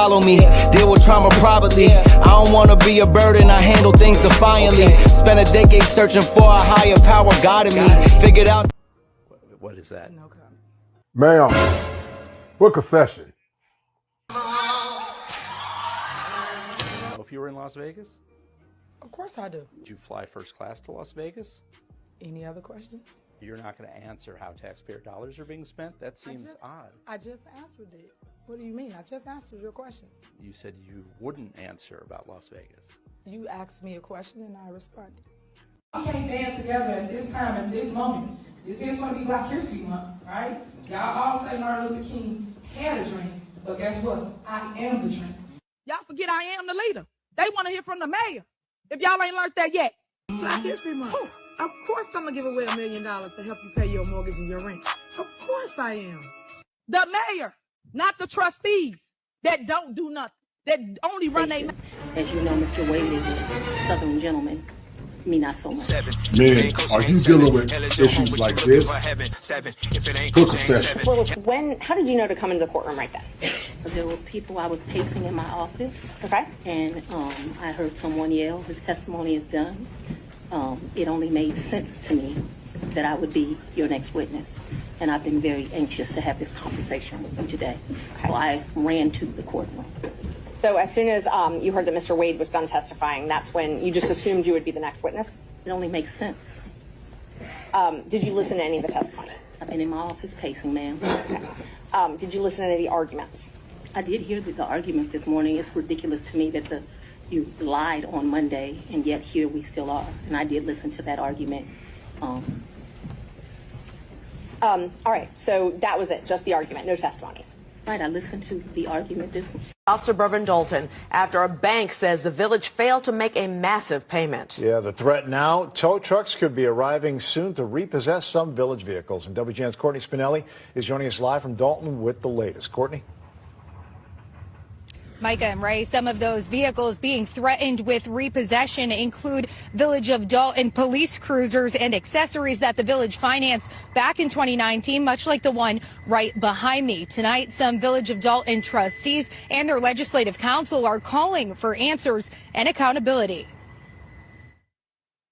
follow me. Deal with trauma privately. I don't wanna be a burden, I handle things defiantly. Spent a decade searching for a higher power guiding me. Figured out. What is that? No comment. Ma'am, book a session. If you were in Las Vegas, Of course I do. did you fly first class to Las Vegas? Any other questions? You're not going to answer how taxpayer dollars are being spent? That seems odd. I just answered it. What do you mean? I just answered your question. You said you wouldn't answer about Las Vegas. You asked me a question and I responded. We can't band together at this time, at this moment. This is going to be Black History Month, right? Y'all all say Martin Luther King had a dream, but guess what? I am the dream. Y'all forget I am the leader. They want to hear from the mayor. If y'all ain't learned that yet. Black History Month. Of course I'm going to give away $1 million to help you pay your mortgage and your rent. Of course I am. The mayor, not the trustees that don't do nothing, that only run their mouth. As you know, Mr. Wade is a Southern gentleman. Me, not so much. Men, are you dealing with issues like this? Book a session. Well, how did you know to come into the courtroom right then? There were people I was pacing in my office. Okay. And I heard someone yell, his testimony is done. It only made sense to me that I would be your next witness. And I've been very anxious to have this conversation with you today. Okay. So I ran to the courtroom. So as soon as you heard that Mr. Wade was done testifying, that's when you just assumed you would be the next witness? It only makes sense. Did you listen to any of the testimony? I've been in my office pacing, ma'am. Okay. Did you listen to any of the arguments? I did hear the arguments this morning. It's ridiculous to me that you lied on Monday, and yet here we still are. And I did listen to that argument. All right, so that was it, just the argument, no testimony. Right, I listened to the argument this morning. South suburban Dalton after a bank says the village failed to make a massive payment. Yeah, the threat now, tow trucks could be arriving soon to repossess some village vehicles. And WGN's Courtney Spinelli is joining us live from Dalton with the latest. Courtney? Micah and Ray, some of those vehicles being threatened with repossession include Village of Dalton police cruisers and accessories that the village financed back in 2019, much like the one right behind me. Tonight, some Village of Dalton trustees and their legislative council are calling for answers and accountability.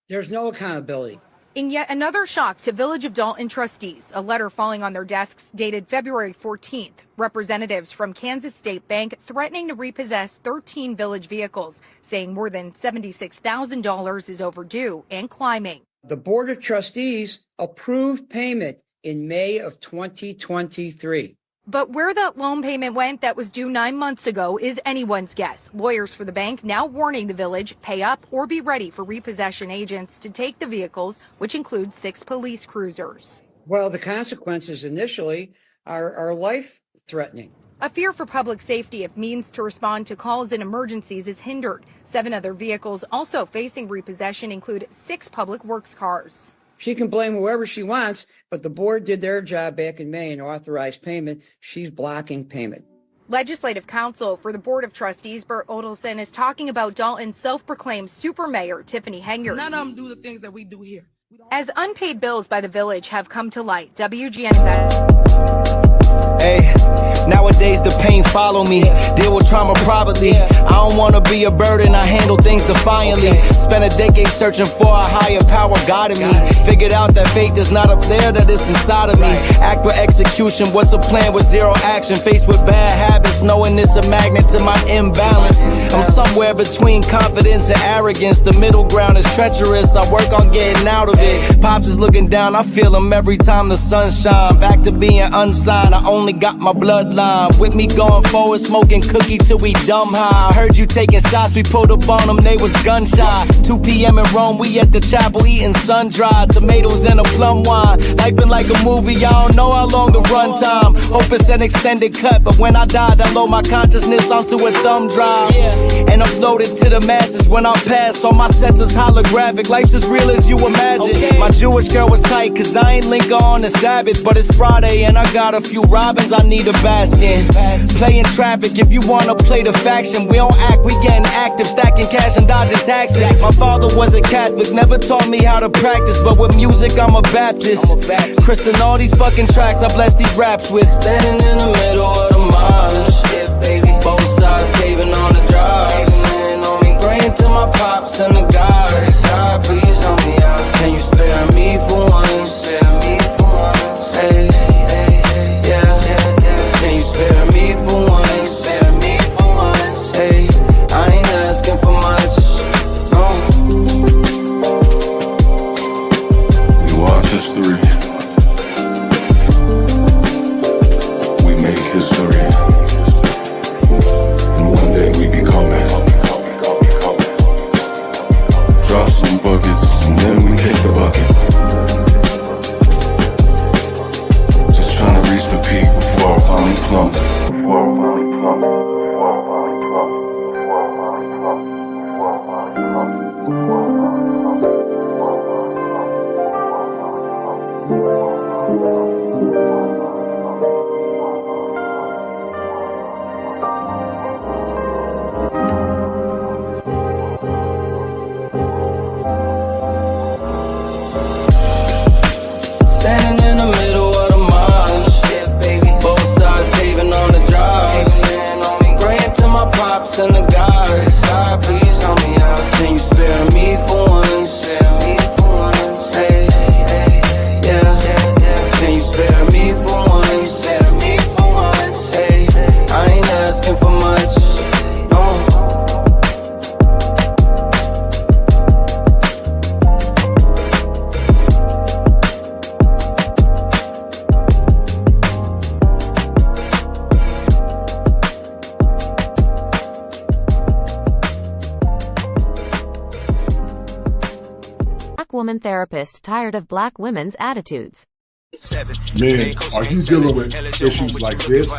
There's no accountability. In yet another shock to Village of Dalton trustees, a letter falling on their desks dated February 14th. Representatives from Kansas State Bank threatening to repossess 13 village vehicles, saying more than $76,000 is overdue and climbing. The Board of Trustees approved payment in May of 2023. But where that loan payment went that was due 9 months ago is anyone's guess. Lawyers for the bank now warning the village, pay up or be ready for repossession agents to take the vehicles, which includes 6 police cruisers. Well, the consequences initially are life-threatening. A fear for public safety if means to respond to calls and emergencies is hindered. 7 other vehicles also facing repossession include 6 public works cars. She can blame whoever she wants, but the board did their job back in May and authorized payment. She's blocking payment. Legislative counsel for the Board of Trustees, Bert Odelson, is talking about Dalton's self-proclaimed super mayor, Tiffany Henger. None of them do the things that we do here. As unpaid bills by the village have come to light, WGN. Hey, nowadays the pain follow me. Deal with trauma privately. I don't wanna be a burden, I handle things defiantly. Spent a decade searching for a higher power guiding me. Figured out that faith is not up there, that it's inside of me. Act with execution, what's a plan with zero action? Faced with bad habits, knowing it's a magnet to my imbalance. I'm somewhere between confidence and arrogance. The middle ground is treacherous, I work on getting out of it. Pops is looking down, I feel him every time the sun shines. Back to being unsigned, I only got my bloodline with me going forward, smoking cookie till we dumb high. I heard you taking shots, we pulled up on them, they was gun shy. 2 p.m. in Rome, we at the chapel eating sun-dried tomatoes and a plum wine. Life been like a movie, I don't know how long the run time. Hope it's an extended cut, but when I die, I load my consciousness onto a thumb drive. And upload it to the masses when I pass. All my sets is holographic, life's as real as you imagine. My Jewish girl was tight, cause I ain't link on the Sabbath, but it's Friday and I got a few robins I need a bask in. Playing traffic, if you wanna play the faction, we don't act, we getting active, stacking cash and dodging taxes. My father was a Catholic, never taught me how to practice, but with music I'm a Baptist. Chris and all these fucking tracks I bless these raps with. Standing in the middle of the marsh, both sides saving on the drive. Praying to my pops and the God. God, please help me out. Can you spare me for once? Hey, yeah. Can you spare me for once? Hey, I ain't asking for much. No. We watch history. We make history. And one day we become it. Drop some buckets, and then we kick the bucket. Just trying to reach the peak before I finally plummet. Standing in the middle of the march. Both sides paving on the drive. Praying to my pops and the God. God, please help me out. Can you spare me for once? Hey, yeah. Can you spare me for once? Hey, I ain't asking for much. No. Black woman therapist tired of black women's attitudes. Men, are you dealing with issues like this?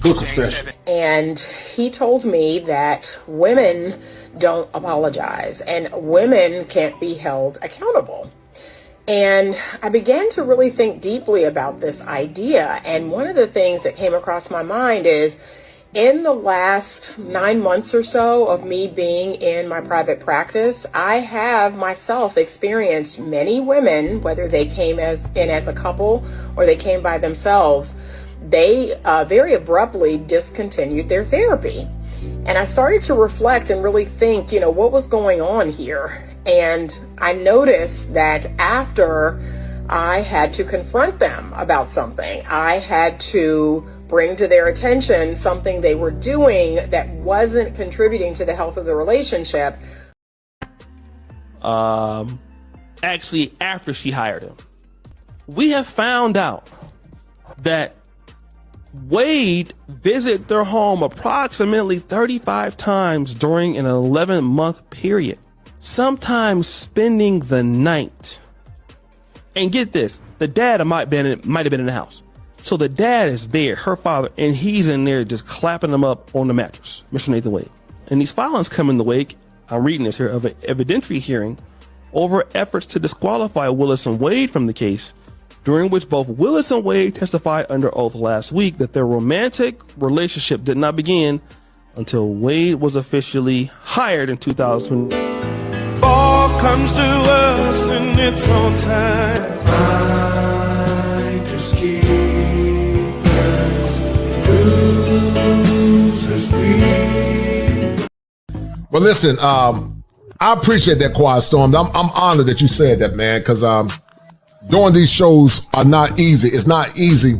Book a session. And he told me that women don't apologize and women can't be held accountable. And I began to really think deeply about this idea. And one of the things that came across my mind is, in the last 9 months or so of me being in my private practice, I have myself experienced many women, whether they came in as a couple or they came by themselves, they very abruptly discontinued their therapy. And I started to reflect and really think, what was going on here? And I noticed that after I had to confront them about something, I had to bring to their attention something they were doing that wasn't contributing to the health of the relationship. Actually, after she hired him, we have found out that Wade visited their home approximately 35 times during an 11-month period, sometimes spending the night. And get this, the dad might have been in the house. So the dad is there, her father, and he's in there just clapping them up on the mattress, Mr. Nathan Wade. And these filings come in the wake, I'm reading this here, of an evidentiary hearing over efforts to disqualify Willis and Wade from the case, during which both Willis and Wade testified under oath last week that their romantic relationship did not begin until Wade was officially hired in 2020. Fall comes to us in its own time. Well, listen, I appreciate that, Quiet Storm. I'm honored that you said that, man, because doing these shows are not easy. It's not easy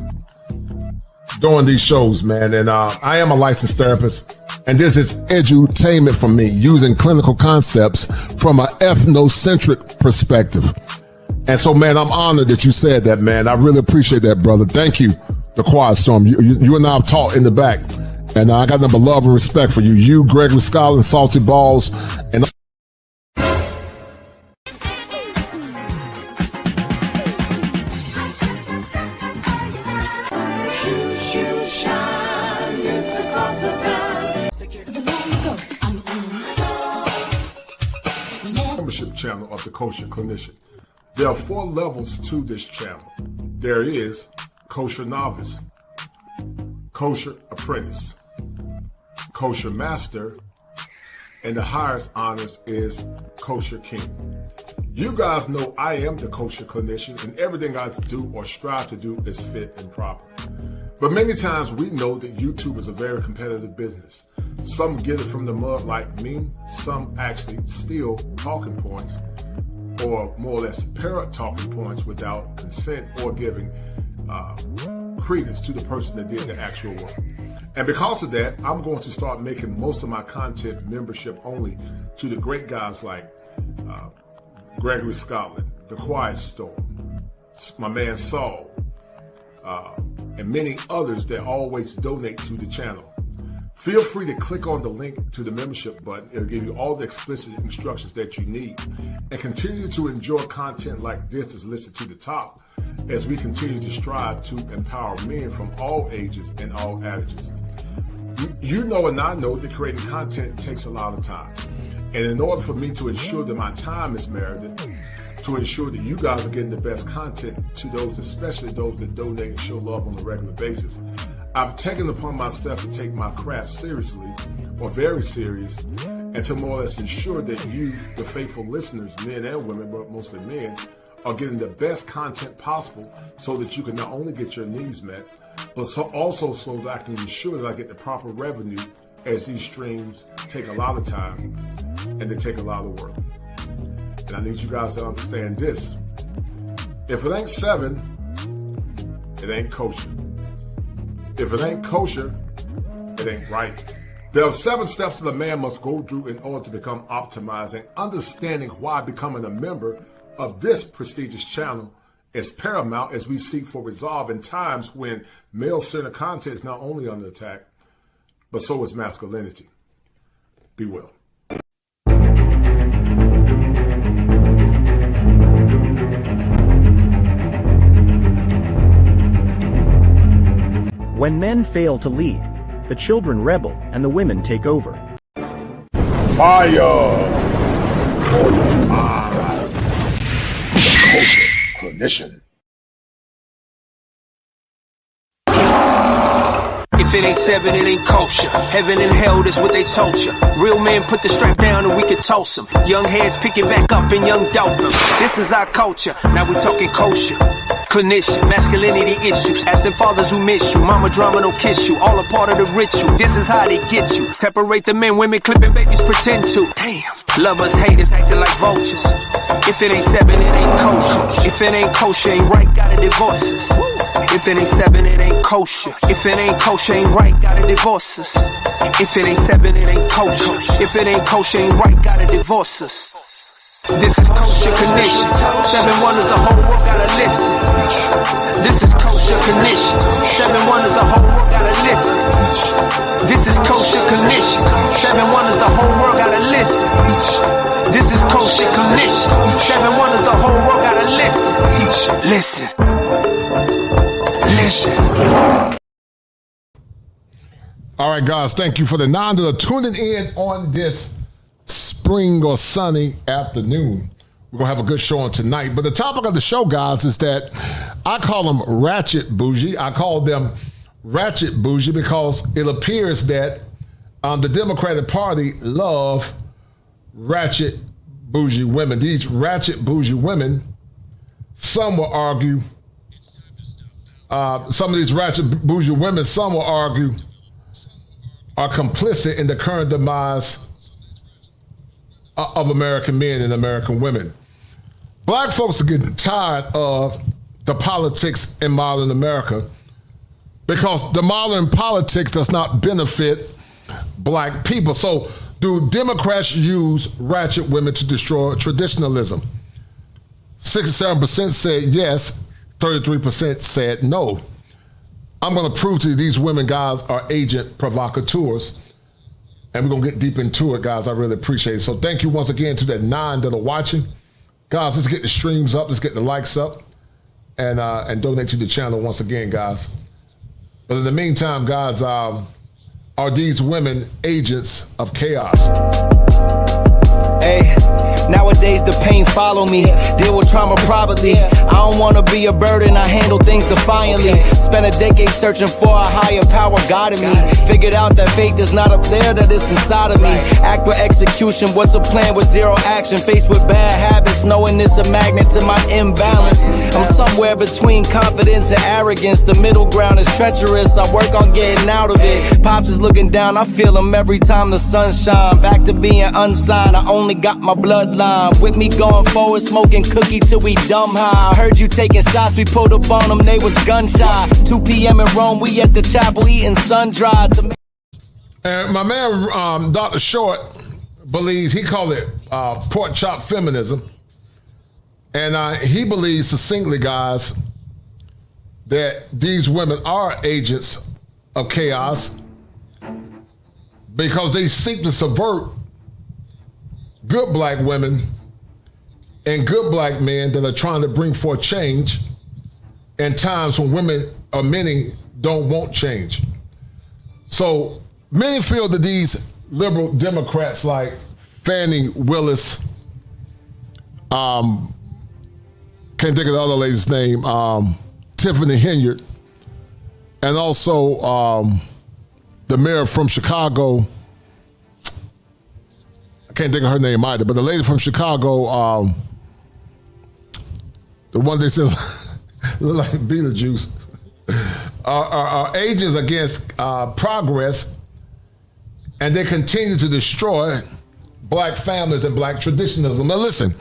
doing these shows, man. And I am a licensed therapist, and this is edutainment for me, using clinical concepts from an ethnocentric perspective. And so, man, I'm honored that you said that, man. I really appreciate that, brother. Thank you, the Quiet Storm. You and I have talked in the back. And I got nothing but love and respect for you. You, Gregory Scott, Salty Balls, and membership channel of the Kosher Clinician. There are 4 levels to this channel. There is Kosher Novice, Kosher Apprentice, Kosher Master, and the highest honors is Kosher King. You guys know I am the Kosher Clinician, and everything I do or strive to do is fit and proper. But many times we know that YouTube is a very competitive business. Some get it from the mud like me. Some actually steal talking points or more or less parrot talking points without consent or giving credence to the person that did the actual work. And because of that, I'm going to start making most of my content membership only to the great guys like Gregory Scotland, The Quiet Storm, my man Saul, and many others that always donate to the channel. Feel free to click on the link to the membership button. It'll give you all the explicit instructions that you need. And continue to enjoy content like this that's listed to the top as we continue to strive to empower men from all ages and all ages. You know and I know that creating content takes a lot of time. And in order for me to ensure that my time is merited, to ensure that you guys are getting the best content to those, especially those that donate and show love on a regular basis, I've taken upon myself to take my craft seriously, or very serious, and to more or less ensure that you, the faithful listeners, men and women, but mostly men, are getting the best content possible so that you can not only get your needs met, but also so that I can ensure that I get the proper revenue, as these streams take a lot of time and they take a lot of work. And I need you guys to understand this. If it ain't 7, it ain't kosher. If it ain't kosher, it ain't right. There are 7 steps that a man must go through in order to become optimized, and understanding why becoming a member of this prestigious channel is paramount as we seek for resolve in times when male-centered content is not only under attack, but so is masculinity. Be well. When men fail to lead, the children rebel and the women take over. Fire! Kosher clinician. If it ain't 7, it ain't kosher. Heaven and hell, that's what they told you. Real men put the strap down and we can toss them. Young heads pick it back up and young dope them. This is our culture, now we talking kosher. Clinician, masculinity issues, absent fathers who miss you, mama drama don't kiss you, all a part of the ritual, this is how they get you. Separate the men, women clipping babies pretend to. Damn, lovers, haters acting like vultures. If it ain't 7, it ain't kosher. If it ain't kosher, ain't right, gotta divorce us. If it ain't 7, it ain't kosher. If it ain't kosher, ain't right, gotta divorce us. If it ain't 7, it ain't kosher. If it ain't kosher, ain't right, gotta divorce us. This is kosher condition. 7 wonders, the whole world gotta listen. This is kosher condition. 7 wonders, the whole world gotta listen. This is kosher condition. 7 wonders, the whole world gotta listen. This is kosher condition. 7 wonders, the whole world gotta listen. Listen. Listen. All right, guys, thank you for the 9 that are tuning in on this spring or sunny afternoon. We're going to have a good show on tonight. But the topic of the show, guys, is that I call them ratchet bougie. I call them ratchet bougie because it appears that the Democratic Party love ratchet bougie women. These ratchet bougie women, some will argue, some of these ratchet bougie women, some will argue, are complicit in the current demise of American men and American women. Black folks are getting tired of the politics in modern America because the modern politics does not benefit black people. So do Democrats use ratchet women to destroy traditionalism? 67% said yes, 33% said no. I'm going to prove to you these women, guys, are agent provocateurs. And we're going to get deep into it, guys. I really appreciate it. So thank you once again to that 9 that are watching. Guys, let's get the streams up. Let's get the likes up. And donate to the channel once again, guys. But in the meantime, guys, are these women agents of chaos? Hey, nowadays the pain follow me. Deal with trauma privately. I don't wanna be a burden, I handle things defiantly. Spent a decade searching for a higher power guiding me. Figured out that faith is not up there, that it's inside of me. Act with execution, what's a plan with zero action? Faced with bad habits, knowing it's a magnet to my imbalance. I'm somewhere between confidence and arrogance. The middle ground is treacherous, I work on getting out of it. Pops is looking down, I feel him every time the sun shine. Back to being unsigned, I only got my bloodline. With me going forward, smoking cookie till we dumb high. Heard you taking shots, we pulled up on them, they was gun shy. 2 p.m. in Rome, we at the chapel eating sun-dried. My man, Dr. Short, believes, he called it pork chop feminism. And he believes succinctly, guys, that these women are agents of chaos because they seek to subvert good black women and good black men that are trying to bring forth change in times when women or many don't want change. So many feel that these liberal Democrats like Fannie Willis, can't think of the other lady's name, Tiffany Henyard, and also the mayor from Chicago, I can't think of her name either, but the lady from Chicago, the one they said look like Beetlejuice, are agents against progress, and they continue to destroy black families and black traditionalism. Now listen,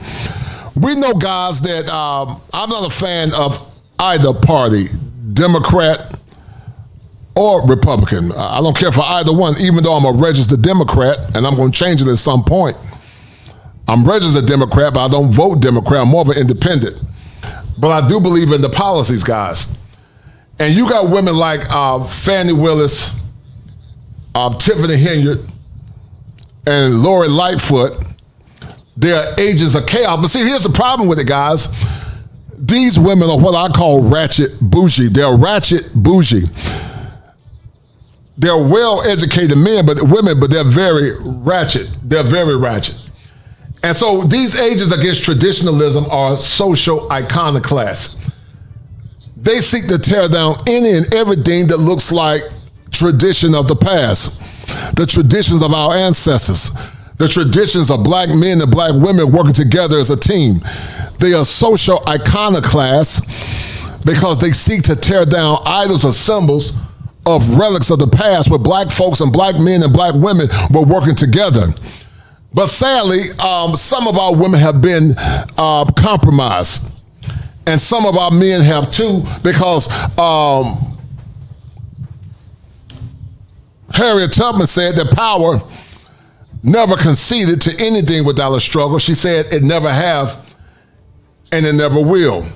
we know, guys, that I'm not a fan of either party, Democrat or Republican. I don't care for either one, even though I'm a registered Democrat, and I'm going to change it at some point. I'm registered Democrat, but I don't vote Democrat. I'm more of an independent. But I do believe in the policies, guys. And you got women like Fannie Willis, Tiffany Henyard, and Lori Lightfoot. They're agents of chaos. But see, here's the problem with it, guys. These women are what I call ratchet bougie. They're ratchet bougie. They're well-educated women, but they're very ratchet. They're very ratchet. And so these agents against traditionalism are social iconoclasts. They seek to tear down any and everything that looks like tradition of the past, the traditions of our ancestors, the traditions of black men and black women working together as a team. They are social iconoclasts because they seek to tear down idols or symbols of relics of the past where black folks and black men and black women were working together. But sadly, some of our women have been compromised. And some of our men have too, because Harriet Tubman said that power never conceded to anything without a struggle. She said it never have and it never will.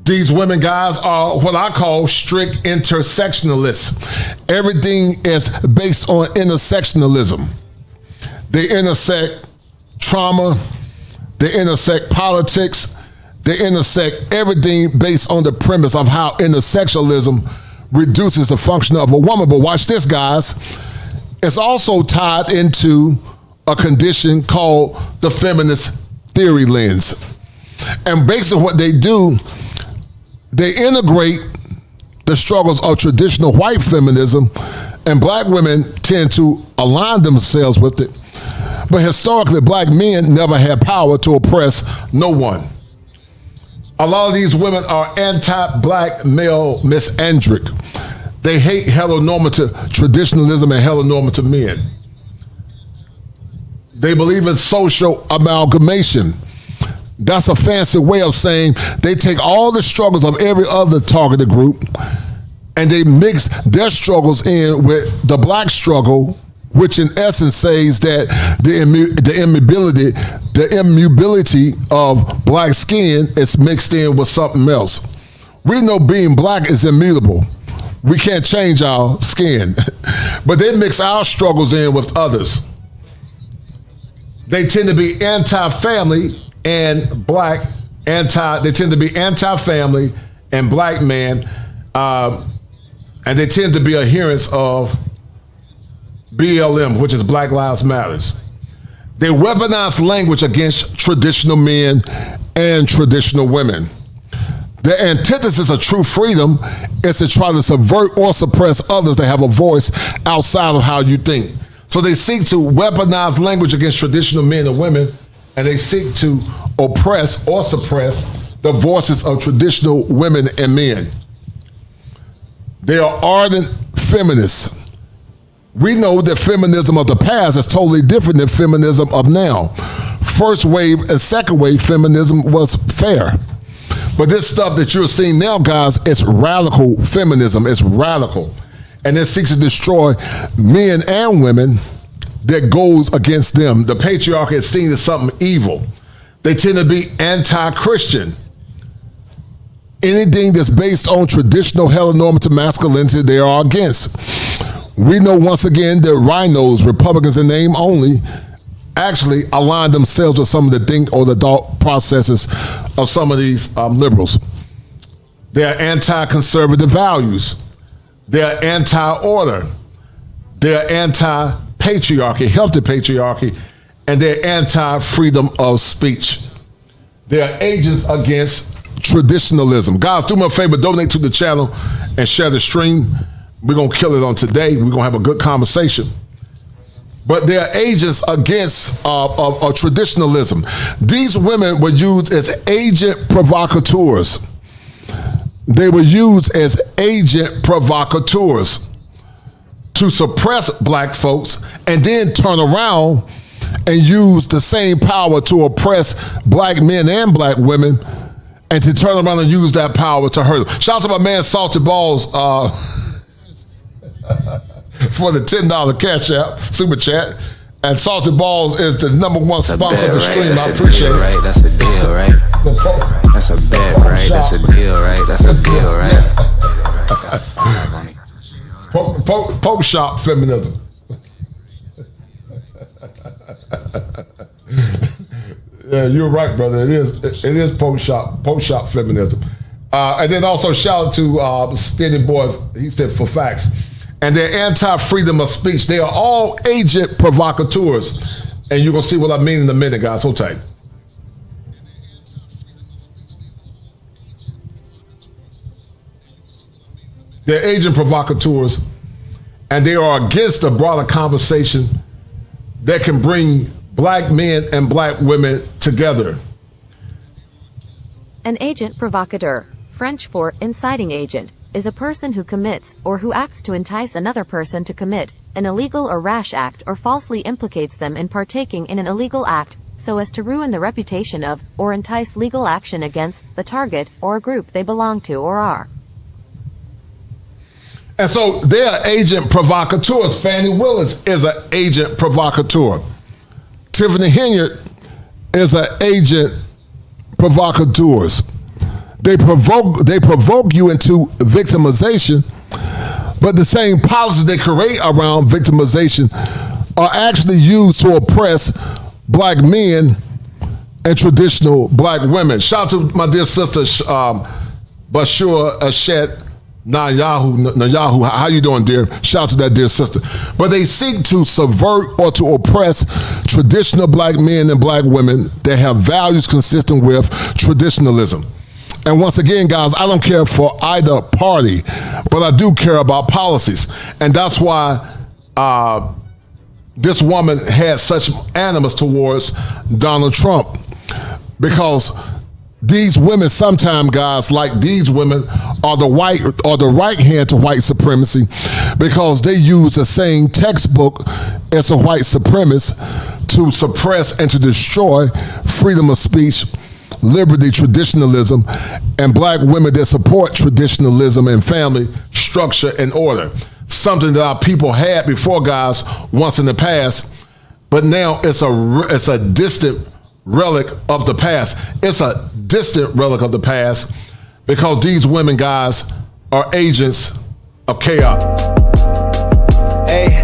These women, guys, are what I call strict intersectionalists. Everything is based on intersectionalism. They intersect trauma, they intersect politics, they intersect everything based on the premise of how intersectionalism reduces the function of a woman. But watch this, guys. It's also tied into a condition called the feminist theory lens. And basically what they do, they integrate the struggles of traditional white feminism, and black women tend to align themselves with it. But historically, black men never had power to oppress no one. A lot of these women are anti-black male misandric. They hate heteronormative traditionalism and heteronormative men. They believe in social amalgamation. That's a fancy way of saying they take all the struggles of every other targeted group and they mix their struggles in with the black struggle, which in essence says that the immuability of black skin is mixed in with something else. We know being black is immutable. We can't change our skin, but they mix our struggles in with others. They tend to be anti-family and black, they tend to be anti-family and black men, and they tend to be adherents of BLM, which is Black Lives Matters. They weaponize language against traditional men and traditional women. The antithesis of true freedom is to try to subvert or suppress others that have a voice outside of how you think. So they seek to weaponize language against traditional men and women, and they seek to oppress or suppress the voices of traditional women and men. They are ardent feminists. We know that feminism of the past is totally different than feminism of now. First wave and second wave feminism was fair. But this stuff that you're seeing now, guys, it's radical feminism. It's radical. And it seeks to destroy men and women that goes against them. The patriarchy is seen as something evil. They tend to be anti-Christian. Anything that's based on traditional heteronormative masculinity, they are against. We know once again that rhinos, Republicans in name only, actually align themselves with some of the think or the thought processes of some of these liberals. They are anti-conservative values. They are anti-order. They are anti-patriarchy, healthy patriarchy, and they're anti-freedom of speech. They are agents against traditionalism. Guys, do me a favor, donate to the channel and share the stream. We're going to kill it on today. We're going to have a good conversation. But they are agents against traditionalism. These women were used as agent provocateurs. They were used as agent provocateurs to suppress black folks and then turn around and use the same power to oppress black men and black women and to turn around and use that power to hurt them. Shout out to my man Salty Balls for the $10 cash app, super chat. And Salty Balls is the #1 sponsor of the stream. I appreciate it. Right? That's a deal, right? That's a bet, right? That's a deal, right? That's a deal, right? Poke shop feminism. Yeah, you're right, brother. It is poke shop feminism. And then also shout out to Skinny Boy. He said for facts. And they're anti-freedom of speech. They are all agent provocateurs. And you're going to see what I mean in a minute, guys. Hold tight. They're agent provocateurs. And they are against a broader conversation that can bring black men and black women together. An agent provocateur, French for inciting agent, is a person who commits, or who acts to entice another person to commit, an illegal or rash act or falsely implicates them in partaking in an illegal act, so as to ruin the reputation of, or entice legal action against, the target, or group they belong to or are. And so they are agent provocateurs. Fannie Willis is an agent provocateur. Tiffany Henyard is an agent provocateurs. They provoke you into victimization, but the same policies they create around victimization are actually used to oppress black men and traditional black women. Shout out to my dear sister, Bashur Ashet Nayahu. How you doing, dear? Shout out to that dear sister. But they seek to subvert or to oppress traditional black men and black women that have values consistent with traditionalism. And once again, guys, I don't care for either party, but I do care about policies. And that's why this woman had such animus towards Donald Trump. Because these women sometimes, guys, like these women are the right hand to white supremacy, because they use the same textbook as a white supremacist to suppress and to destroy freedom of speech, liberty, traditionalism, and black women that support traditionalism and family structure and order. Something that our people had before, guys, once in the past, but now it's a distant relic of the past. It's a distant relic of the past because these women, guys, are agents of chaos. Hey,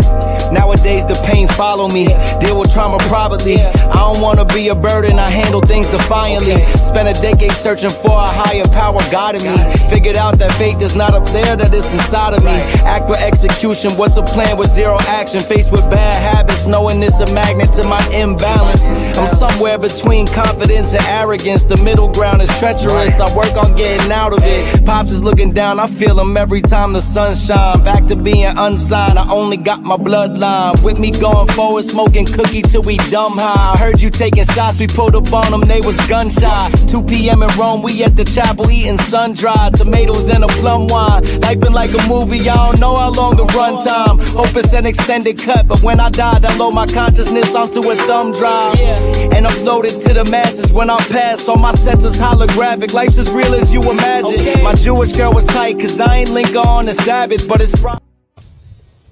nowadays Nowadays the pain follow me. Deal with trauma privately. I don't wanna be a burden, I handle things defiantly. Spent a decade searching for a higher power guiding me. Figured out that faith is not up there, that it's inside of me. Act with execution, what's a plan with zero action? Faced with bad habits, knowing it's a magnet to my imbalance. I'm somewhere between confidence and arrogance. The middle ground is treacherous, I work on getting out of it. Pops is looking down, I feel him every time the sun shine. Back to being unsigned, I only got my bloodline. With me going forward, smoking cookie till we dumb high. I heard you taking shots, we pulled up on them, they was gun shy. 2 p.m. in Rome, we at the chapel eating sun-dried tomatoes and a plum wine. Life been like a movie, I don't know how long the run time. Hope it's an extended cut, but when I die, download my consciousness onto a thumb drive. And upload it to the masses when I pass. On my sets is holographic, life's as real as you imagine. My Jewish girl was tight, cause I ain't Lincoln on the Sabbath, but it's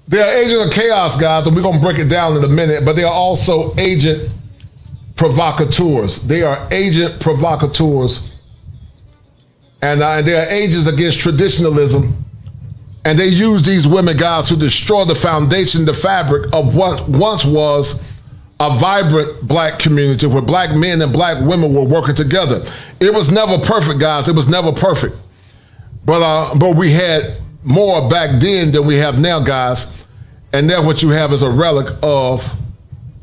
They are agents of chaos, guys, and we're going to break it down in a minute, but they are also agent provocateurs. They are agent provocateurs, and they are agents against traditionalism, and they use these women, guys, to destroy the foundation, the fabric of what once was a vibrant black community where black men and black women were working together. It was never perfect, guys. It was never perfect. But we had more back then than we have now, guys. And now what you have is a relic of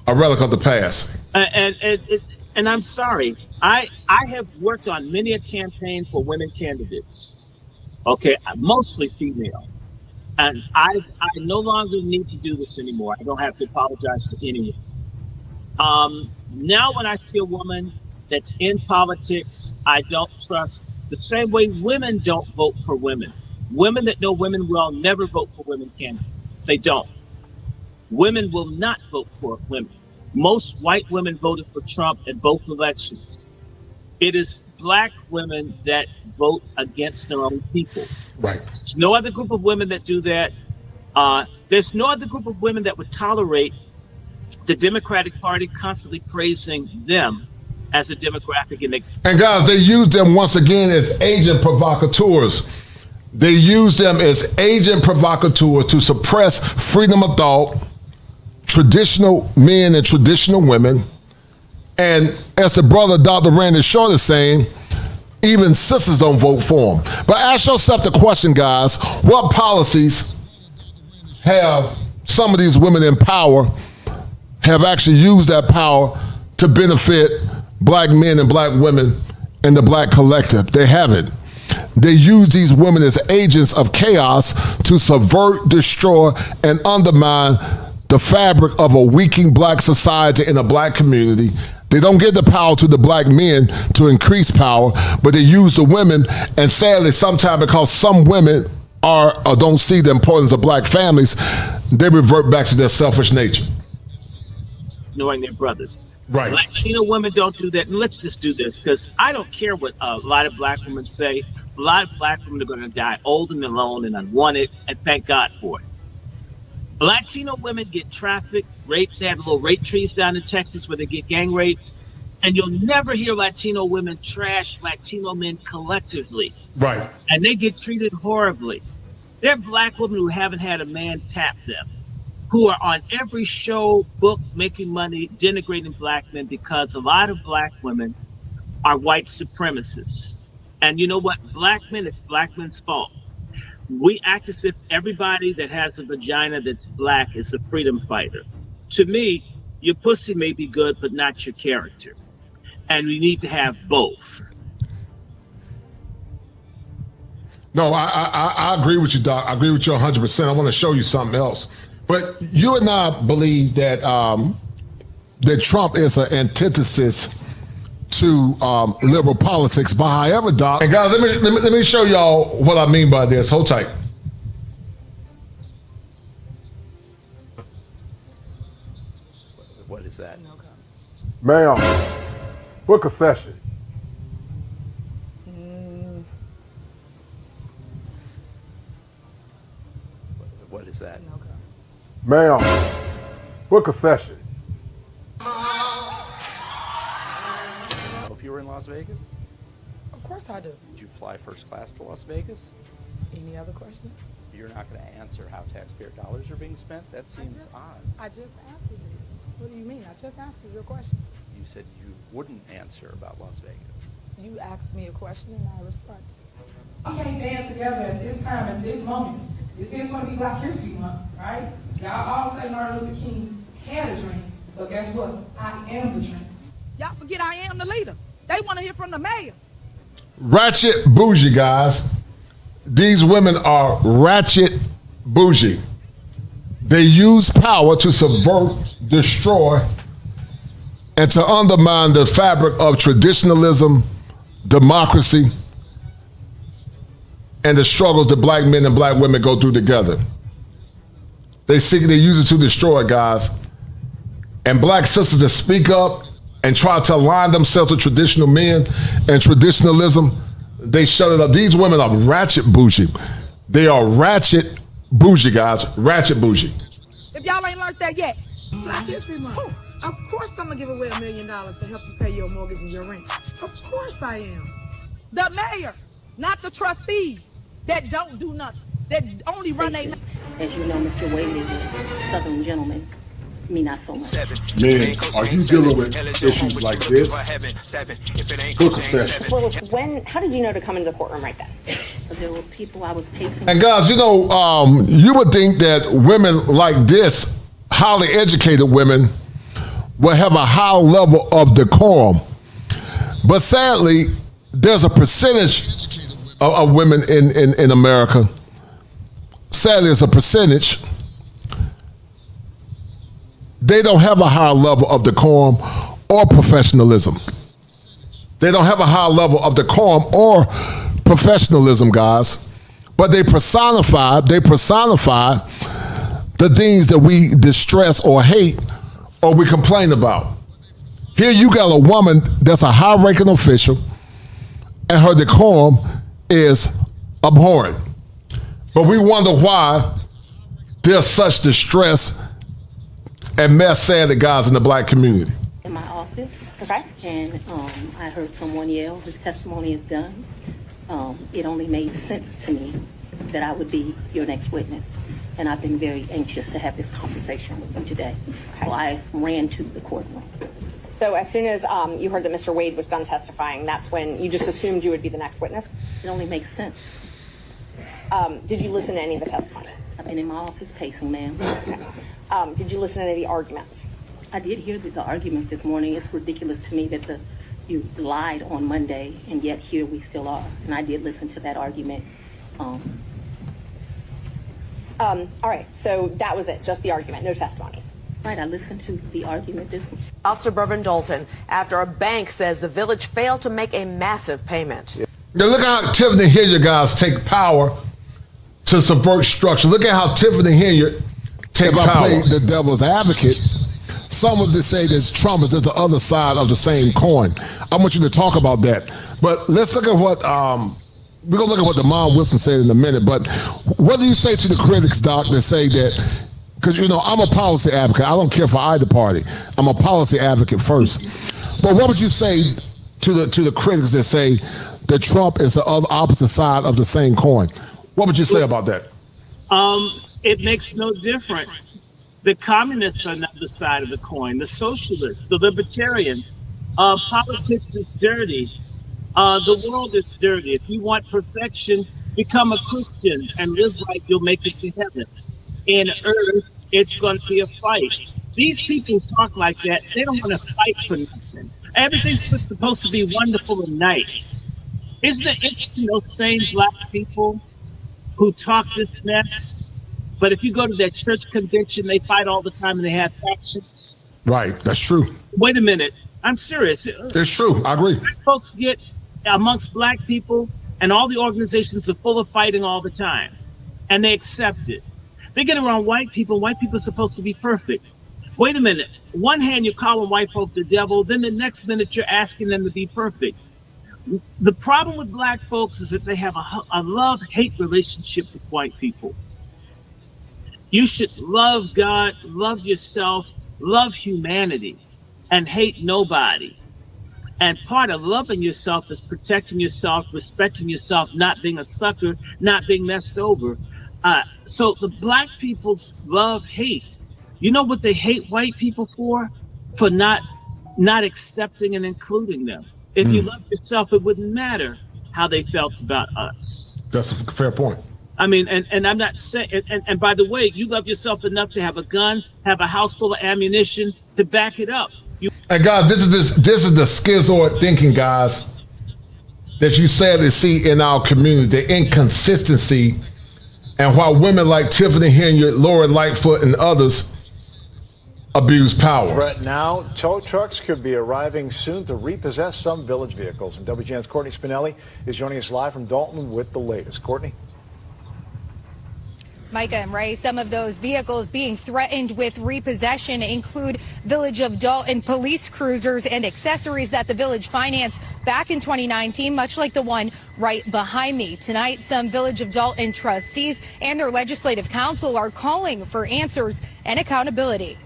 the past. And I'm sorry. I have worked on many a campaign for women candidates. Okay, mostly female. And I no longer need to do this anymore. I don't have to apologize to anyone. Now when I see a woman that's in politics, I don't trust the same way women don't vote for women. Women that know women well never vote for women candidates. They don't. Women will not vote for women. Most white women voted for Trump in both elections. It is black women that vote against their own people. Right. There's no other group of women that do that. There's no other group of women that would tolerate the Democratic Party constantly praising them as a demographic. And guys, they use them once again as agent provocateurs. They use them as agent provocateurs to suppress freedom of thought, traditional men and traditional women. And as the brother Dr. Randy Short is saying, even sisters don't vote for them. But ask yourself the question, guys, what policies have some of these women in power have actually used that power to benefit black men and black women and the black collective? They haven't. They use these women as agents of chaos to subvert, destroy, and undermine the fabric of a weakening black society and a black community. They don't give the power to the black men to increase power, but they use the women, and sadly, sometimes because some women are or don't see the importance of black families, they revert back to their selfish nature. Ignoring their brothers. Right. Latino women don't do that. And let's just do this, because I don't care what a lot of black women say. A lot of black women are going to die old and alone and unwanted, and thank God for it. Latino women get trafficked, raped. They have little rape trees down in Texas where they get gang raped. And you'll never hear Latino women trash Latino men collectively. Right. And they get treated horribly. There are black women who haven't had a man tap them, who are on every show, book, making money, denigrating black men, because a lot of black women are white supremacists. And you know what? Black men, it's black men's fault. We act as if everybody that has a vagina that's black is a freedom fighter. To me, your pussy may be good, but not your character. And we need to have both. No, I agree with you, Doc. I agree with you 100%. I want to show you something else. But you and I believe that that Trump is an antithesis to liberal politics. But however, Doc, and guys, let me show y'all what I mean by this. Hold tight. What is that? Ma'am, book a session. What is that? Ma'am, book a session. If you were in Las Vegas, Of course I do. did you fly first class to Las Vegas? Any other questions? You're not going to answer how taxpayer dollars are being spent? That seems odd. I just answered you. What do you mean? I just answered your question. You said you wouldn't answer about Las Vegas. You asked me a question and I responded. We can't band together at this time, at this moment. This is going to be Black History Month, right? Y'all all say Martin Luther King had a dream, but guess what? I am the dream. Y'all forget I am the leader. They want to hear from the mayor. Ratchet bougie, guys. These women are ratchet bougie. They use power to subvert, destroy, and to undermine the fabric of traditionalism, democracy, and the struggles that black men and black women go through together. They use it to destroy it, guys. And black sisters that speak up and try to align themselves with traditional men and traditionalism, they shut it up. These women are ratchet bougie. They are ratchet bougie, guys. Ratchet bougie. If y'all ain't learned that yet. Black History Month. Of course I'm going to give away $1 million to help you pay your mortgage and your rent. Of course I am. The mayor, not the trustees that don't do nothing, that only run their mouth. As you know, Mr. Wade is a Southern gentleman. Me, not so much. Men, are you dealing with issues like this? Book a session. How did you know to come into the courtroom right then? There were people I was pacing. And guys, you know, you would think that women like this, highly educated women, will have a high level of decorum. But sadly, there's a percentage of women in America. Sadly, it's a percentage. They don't have a high level of decorum or professionalism. They don't have a high level of decorum or professionalism, guys. But they personify the things that we distress or hate or we complain about. Here you got a woman that's a high-ranking official and her decorum is abhorrent. But we wonder why there's such distress and mass sad guys in the black community. In my office, okay, and I heard someone yell, "His testimony is done." It only made sense to me that I would be your next witness, and I've been very anxious to have this conversation with you today. Okay. So I ran to the courtroom. So as soon as you heard that Mr. Wade was done testifying, that's when you just assumed you would be the next witness? It only makes sense. Did you listen to any of the testimony? I've been in my office pacing, ma'am. Okay. Did you listen to any of the arguments? I did hear the arguments this morning. It's ridiculous to me that you lied on Monday, and yet here we still are. And I did listen to that argument. All right, so that was it, just the argument, no testimony. Right, I listened to the argument this morning. Officer Bourbon Dalton, after a bank says the village failed to make a massive payment. Now look how Tiffany Hilliard guys take power to subvert structure. Look at how Tiffany Hilliard take power. If I play the devil's advocate, some would say that Trump is just the other side of the same coin. I want you to talk about that. But let's look at what we're gonna look at what Demond Wilson said in a minute. But what do you say to the critics, Doc, that say that? Because you know I'm a policy advocate. I don't care for either party. I'm a policy advocate first. But what would you say to the critics that say that Trump is the opposite side of the same coin? What would you say about that? It makes no difference. The communists are on the other side of the coin. The socialists, the libertarians. Politics is dirty. The world is dirty. If you want perfection, become a Christian and live right. You'll make it to heaven. In earth, it's going to be a fight. These people talk like that. They don't want to fight for nothing. Everything's supposed to be wonderful and nice. Isn't it interesting, those same black people who talk this mess, but if you go to their church convention, they fight all the time and they have factions? Right, that's true. Wait a minute. I'm serious. It's true. I agree. Black folks get amongst black people, and all the organizations are full of fighting all the time, and they accept it. They get around white people. White people are supposed to be perfect. Wait a minute. One hand, you're calling white folk the devil. Then the next minute, you're asking them to be perfect. The problem with black folks is that they have a love-hate relationship with white people. You should love God, love yourself, love humanity, and hate nobody. And part of loving yourself is protecting yourself, respecting yourself, not being a sucker, not being messed over. So the black people love hate. You know what they hate white people for? For not accepting and including them. If you love yourself, it wouldn't matter how they felt about us. That's a fair point. I mean, and I'm not saying, and by the way, you love yourself enough to have a gun, have a house full of ammunition to back it up. And guys, this is the schizoid thinking, guys, that you sadly see in our community, the inconsistency, and why women like Tiffany Henyard, Lori Lightfoot, and others abuse power. Right now, tow trucks could be arriving soon to repossess some village vehicles. And WGN's Courtney Spinelli is joining us live from Dalton with the latest. Courtney? Micah and Ray, some of those vehicles being threatened with repossession include Village of Dalton police cruisers and accessories that the village financed back in 2019, much like the one right behind me. Tonight, some Village of Dalton trustees and their legislative council are calling for answers and accountability.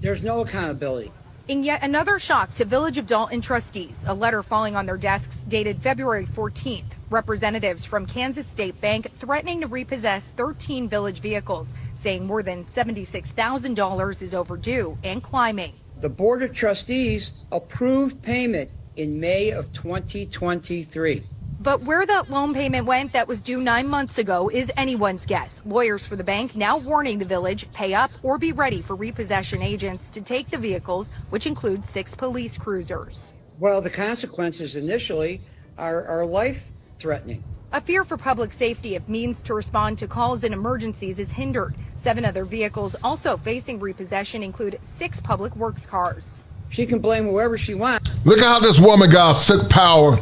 There's no accountability. In yet another shock to Village of Dalton trustees, a letter falling on their desks dated February 14th. Representatives from Kansas State Bank threatening to repossess 13 village vehicles, saying more than $76,000 is overdue and climbing. The Board of Trustees approved payment in May of 2023. But where that loan payment went that was due 9 months ago is anyone's guess. Lawyers for the bank now warning the village, pay up or be ready for repossession agents to take the vehicles, which includes 6 police cruisers. Well, the consequences initially are life-threatening. A fear for public safety if means to respond to calls and emergencies is hindered. 7 other vehicles also facing repossession include 6 public works cars. She can blame whoever she wants. Look at how this woman, guys, took power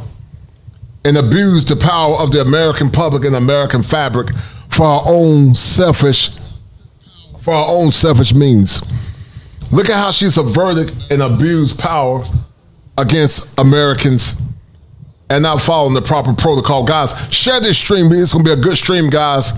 and abused the power of the American public and American fabric for our own selfish means. Look at how she subverted and abused power against Americans and not following the proper protocol. Guys, share this stream. It's going to be a good stream, guys.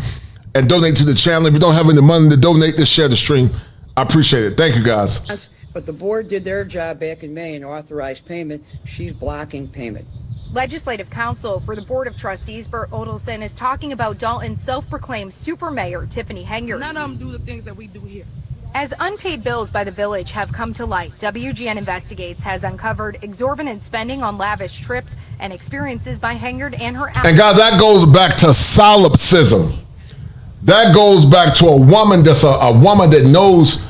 And donate to the channel. If you don't have any money to donate, just share the stream. I appreciate it. Thank you, guys. But the board did their job back in May and authorized payment. She's blocking payment. Legislative counsel for the Board of Trustees, Bert Odelson, is talking about Dalton's self-proclaimed super mayor, Tiffany Henyard. None of them do the things that we do here. As unpaid bills by the village have come to light, WGN Investigates has uncovered exorbitant spending on lavish trips and experiences by Henyard and her... And guys, that goes back to solipsism. That goes back to a woman that's a woman that knows...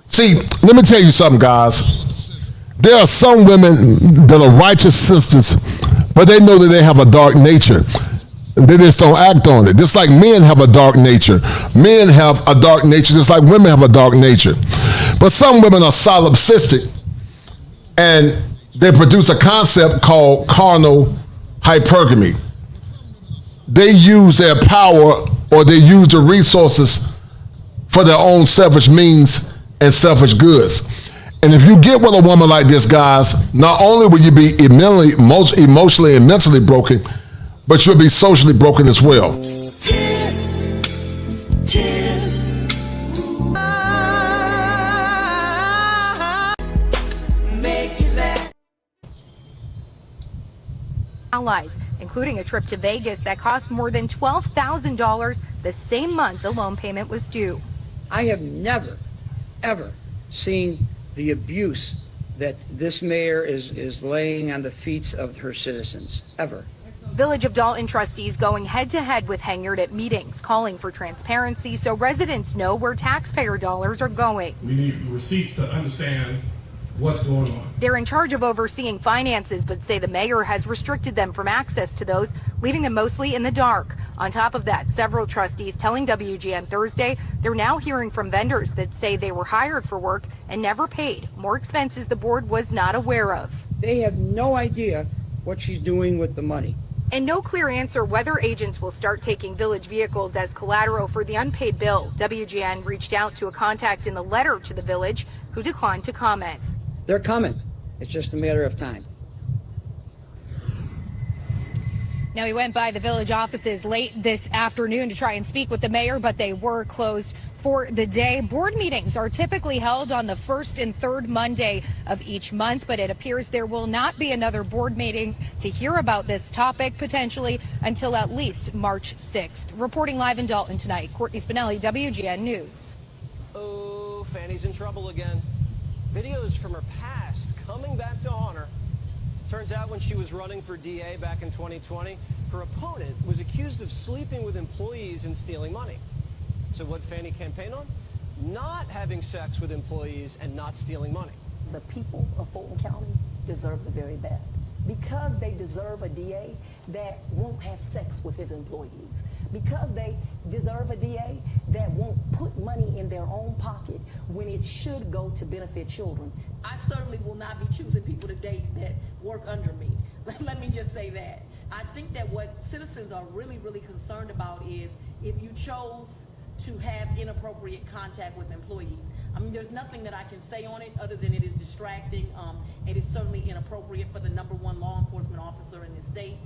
See, let me tell you something, guys. There are some women that are righteous sisters, but they know that they have a dark nature. They just don't act on it. Just like men have a dark nature. Men have a dark nature just like women have a dark nature. But some women are solipsistic, and they produce a concept called carnal hypergamy. They use their power or they use the resources for their own selfish means and selfish goods. And if you get with a woman like this, guys, not only will you be emotionally and mentally broken, but you'll be socially broken as well. Allies, including a trip to Vegas that cost more than $12,000 the same month the loan payment was due. I have never, ever seen the abuse that this mayor is laying on the feet of her citizens, ever. Village of Dalton trustees going head-to-head with Henyard at meetings, calling for transparency so residents know where taxpayer dollars are going. We need receipts to understand what's going on. They're in charge of overseeing finances, but say the mayor has restricted them from access to those, leaving them mostly in the dark. On top of that, several trustees telling WGN Thursday they're now hearing from vendors that say they were hired for work and never paid, more expenses the board was not aware of. They have no idea what she's doing with the money. And no clear answer whether agents will start taking village vehicles as collateral for the unpaid bill. WGN reached out to a contact in the letter to the village who declined to comment. They're coming. It's just a matter of time. Now, we went by the village offices late this afternoon to try and speak with the mayor, but they were closed for the day. Board meetings are typically held on the first and third Monday of each month, but it appears there will not be another board meeting to hear about this topic potentially until at least March 6th. Reporting live in Dalton tonight, Courtney Spinelli, WGN News. Oh, Fanny's in trouble again. Videos from her past coming back to haunt her. Turns out when she was running for DA back in 2020, her opponent was accused of sleeping with employees and stealing money. So what Fanny campaigned on? Not having sex with employees and not stealing money. The people of Fulton County deserve the very best because they deserve a DA that won't have sex with his employees, because they deserve a DA that won't put money in their own pocket when it should go to benefit children. I certainly will not be choosing people to date that work under me. Let me just say that. I think that what citizens are really, really concerned about is if you chose to have inappropriate contact with employees. I mean, there's nothing that I can say on it other than it is distracting. It is certainly inappropriate for the #1 law enforcement officer in the state.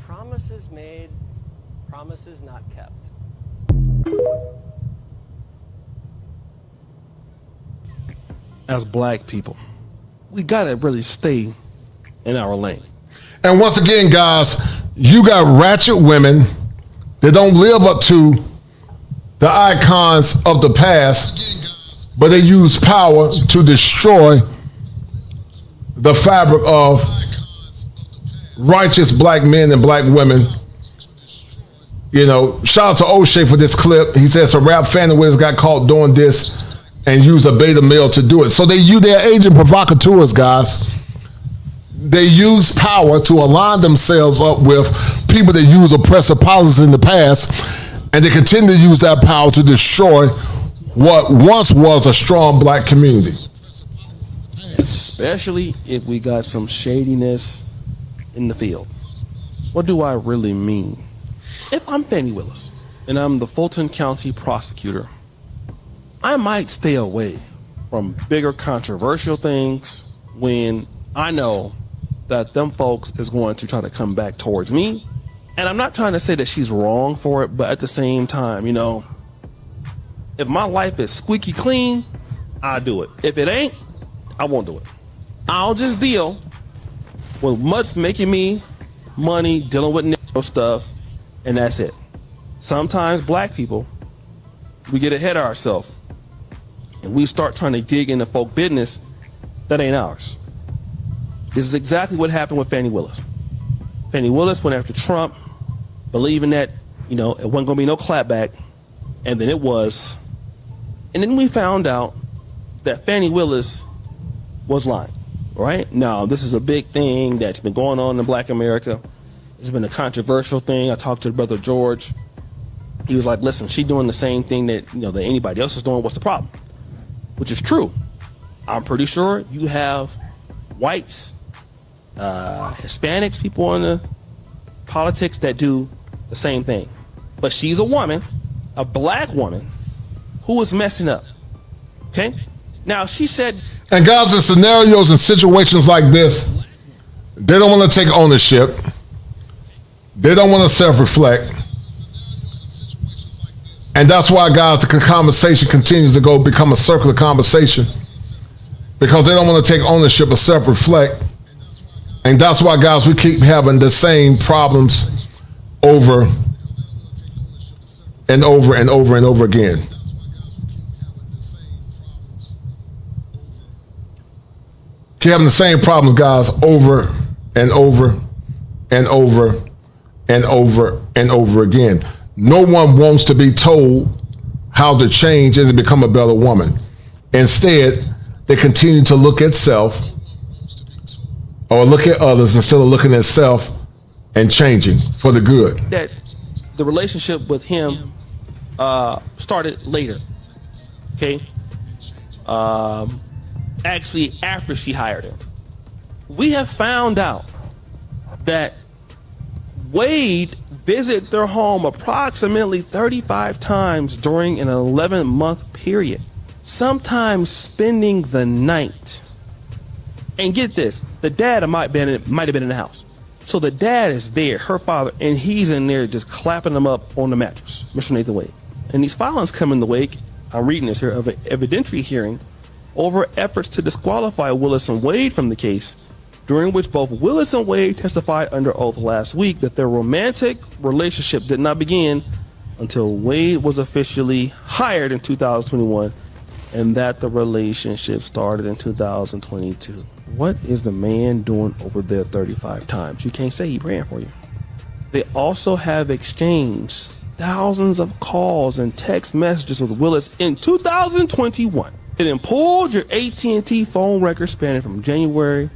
Promises made, promises not kept. As black people, we gotta really stay in our lane. And once again, guys, you got ratchet women that don't live up to the icons of the past, but they use power to destroy the fabric of righteous black men and black women. You know, shout out to O'Shea for this clip. He says a rap Fannie Willis got caught doing this and use a beta male to do it. So they're agent provocateurs, guys. They use power to align themselves up with people that use oppressive policies in the past, and they continue to use that power to destroy what once was a strong black community. Especially if we got some shadiness in the field. What do I really mean? If I'm Fannie Willis and I'm the Fulton County prosecutor, I might stay away from bigger controversial things when I know that them folks is going to try to come back towards me. And I'm not trying to say that she's wrong for it, but at the same time, you know, if my life is squeaky clean, I'll do it. If it ain't, I won't do it. I'll just deal with what's making me money, dealing with nigga stuff, and that's it. Sometimes black people, we get ahead of ourselves and we start trying to dig into folk business that ain't ours. This is exactly what happened with Fannie Willis. Fannie Willis went after Trump, believing that, you know, it wasn't gonna be no clapback, and then it was. And then we found out that Fannie Willis was lying, right? Now, this is a big thing that's been going on in black America. It's been a controversial thing. I talked to Brother George. He was like, listen, she's doing the same thing that, you know, that anybody else is doing. What's the problem? Which is true. I'm pretty sure you have whites, Hispanics, people in the politics that do the same thing. But she's a woman, a black woman, who is messing up. Okay? Now, she said... And guys, in scenarios and situations like this, they don't want to take ownership. They don't want to self-reflect. And that's why, guys, the conversation continues to become a circular conversation, because they don't want to take ownership or self-reflect. And that's why, guys, we keep having the same problems over and over and over and over again. Keep having the same problems, guys, over and over and over and over and over again. No one wants to be told how to change and to become a better woman. Instead, they continue to look at self or look at others instead of looking at self and changing for the good. That the relationship with him started later. Okay? Actually, after she hired him. We have found out that Wade visited their home approximately 35 times during an 11-month period, sometimes spending the night. And get this, the dad might have been in the house. So the dad is there, her father, and he's in there just clapping them up on the mattress, Mr. Nathan Wade. And these filings come in the wake I'm reading this here, of an evidentiary hearing over efforts to disqualify Willis and Wade from the case, during which both Willis and Wade testified under oath last week that their romantic relationship did not begin until Wade was officially hired in 2021 and that the relationship started in 2022. What is the man doing over there 35 times? You can't say he ran for you. They also have exchanged thousands of calls and text messages with Willis in 2021. It then pulled your AT&T phone record spanning from January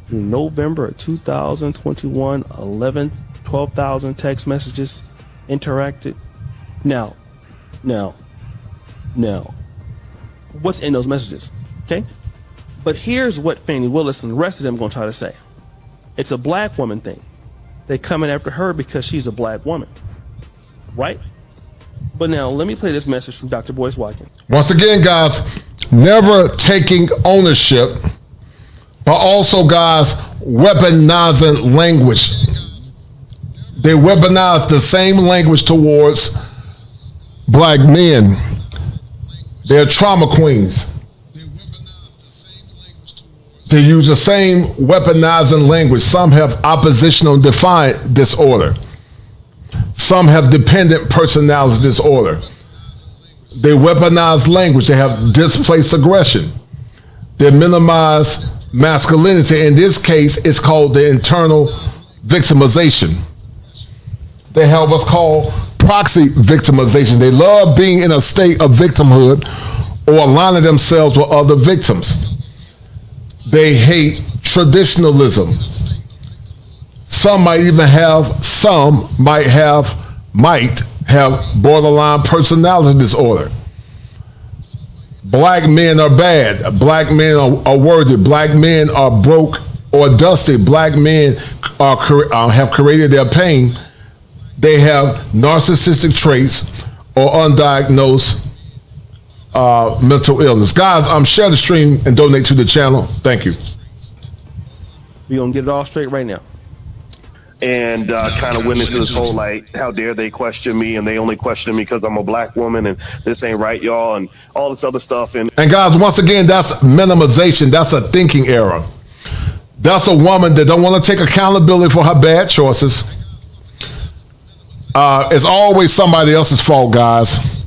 through November of 2021, 12,000 text messages interacted. Now, what's in those messages? Okay? But here's what Fannie Willis and the rest of them are going to try to say. It's a black woman thing. They coming after her because she's a black woman. Right? But now, let me play this message from Dr. Boyce Watkins. Once again, guys, never taking ownership, but also, guys, weaponizing language. They weaponize the same language towards black men. They're trauma queens. They use the same weaponizing language. Some have oppositional defiant disorder. Some have dependent personality disorder. They weaponize language. They have displaced aggression. They minimize masculinity. In this case, it's called the internal victimization. They have what's called proxy victimization. They love being in a state of victimhood or aligning themselves with other victims. They hate traditionalism. Some might have borderline personality disorder. Black men are bad. Black men are worthy. Black men are broke or dusty. Black men have created their pain. They have narcissistic traits or undiagnosed mental illness. Guys, share the stream and donate to the channel. Thank you. We're going to get it all straight right now. And kind of went into this whole, like, how dare they question me, and they only question me because I'm a black woman, and this ain't right, y'all, and all this other stuff. And guys, once again, that's minimization. That's a thinking error. That's a woman that don't want to take accountability for her bad choices. It's always somebody else's fault, guys.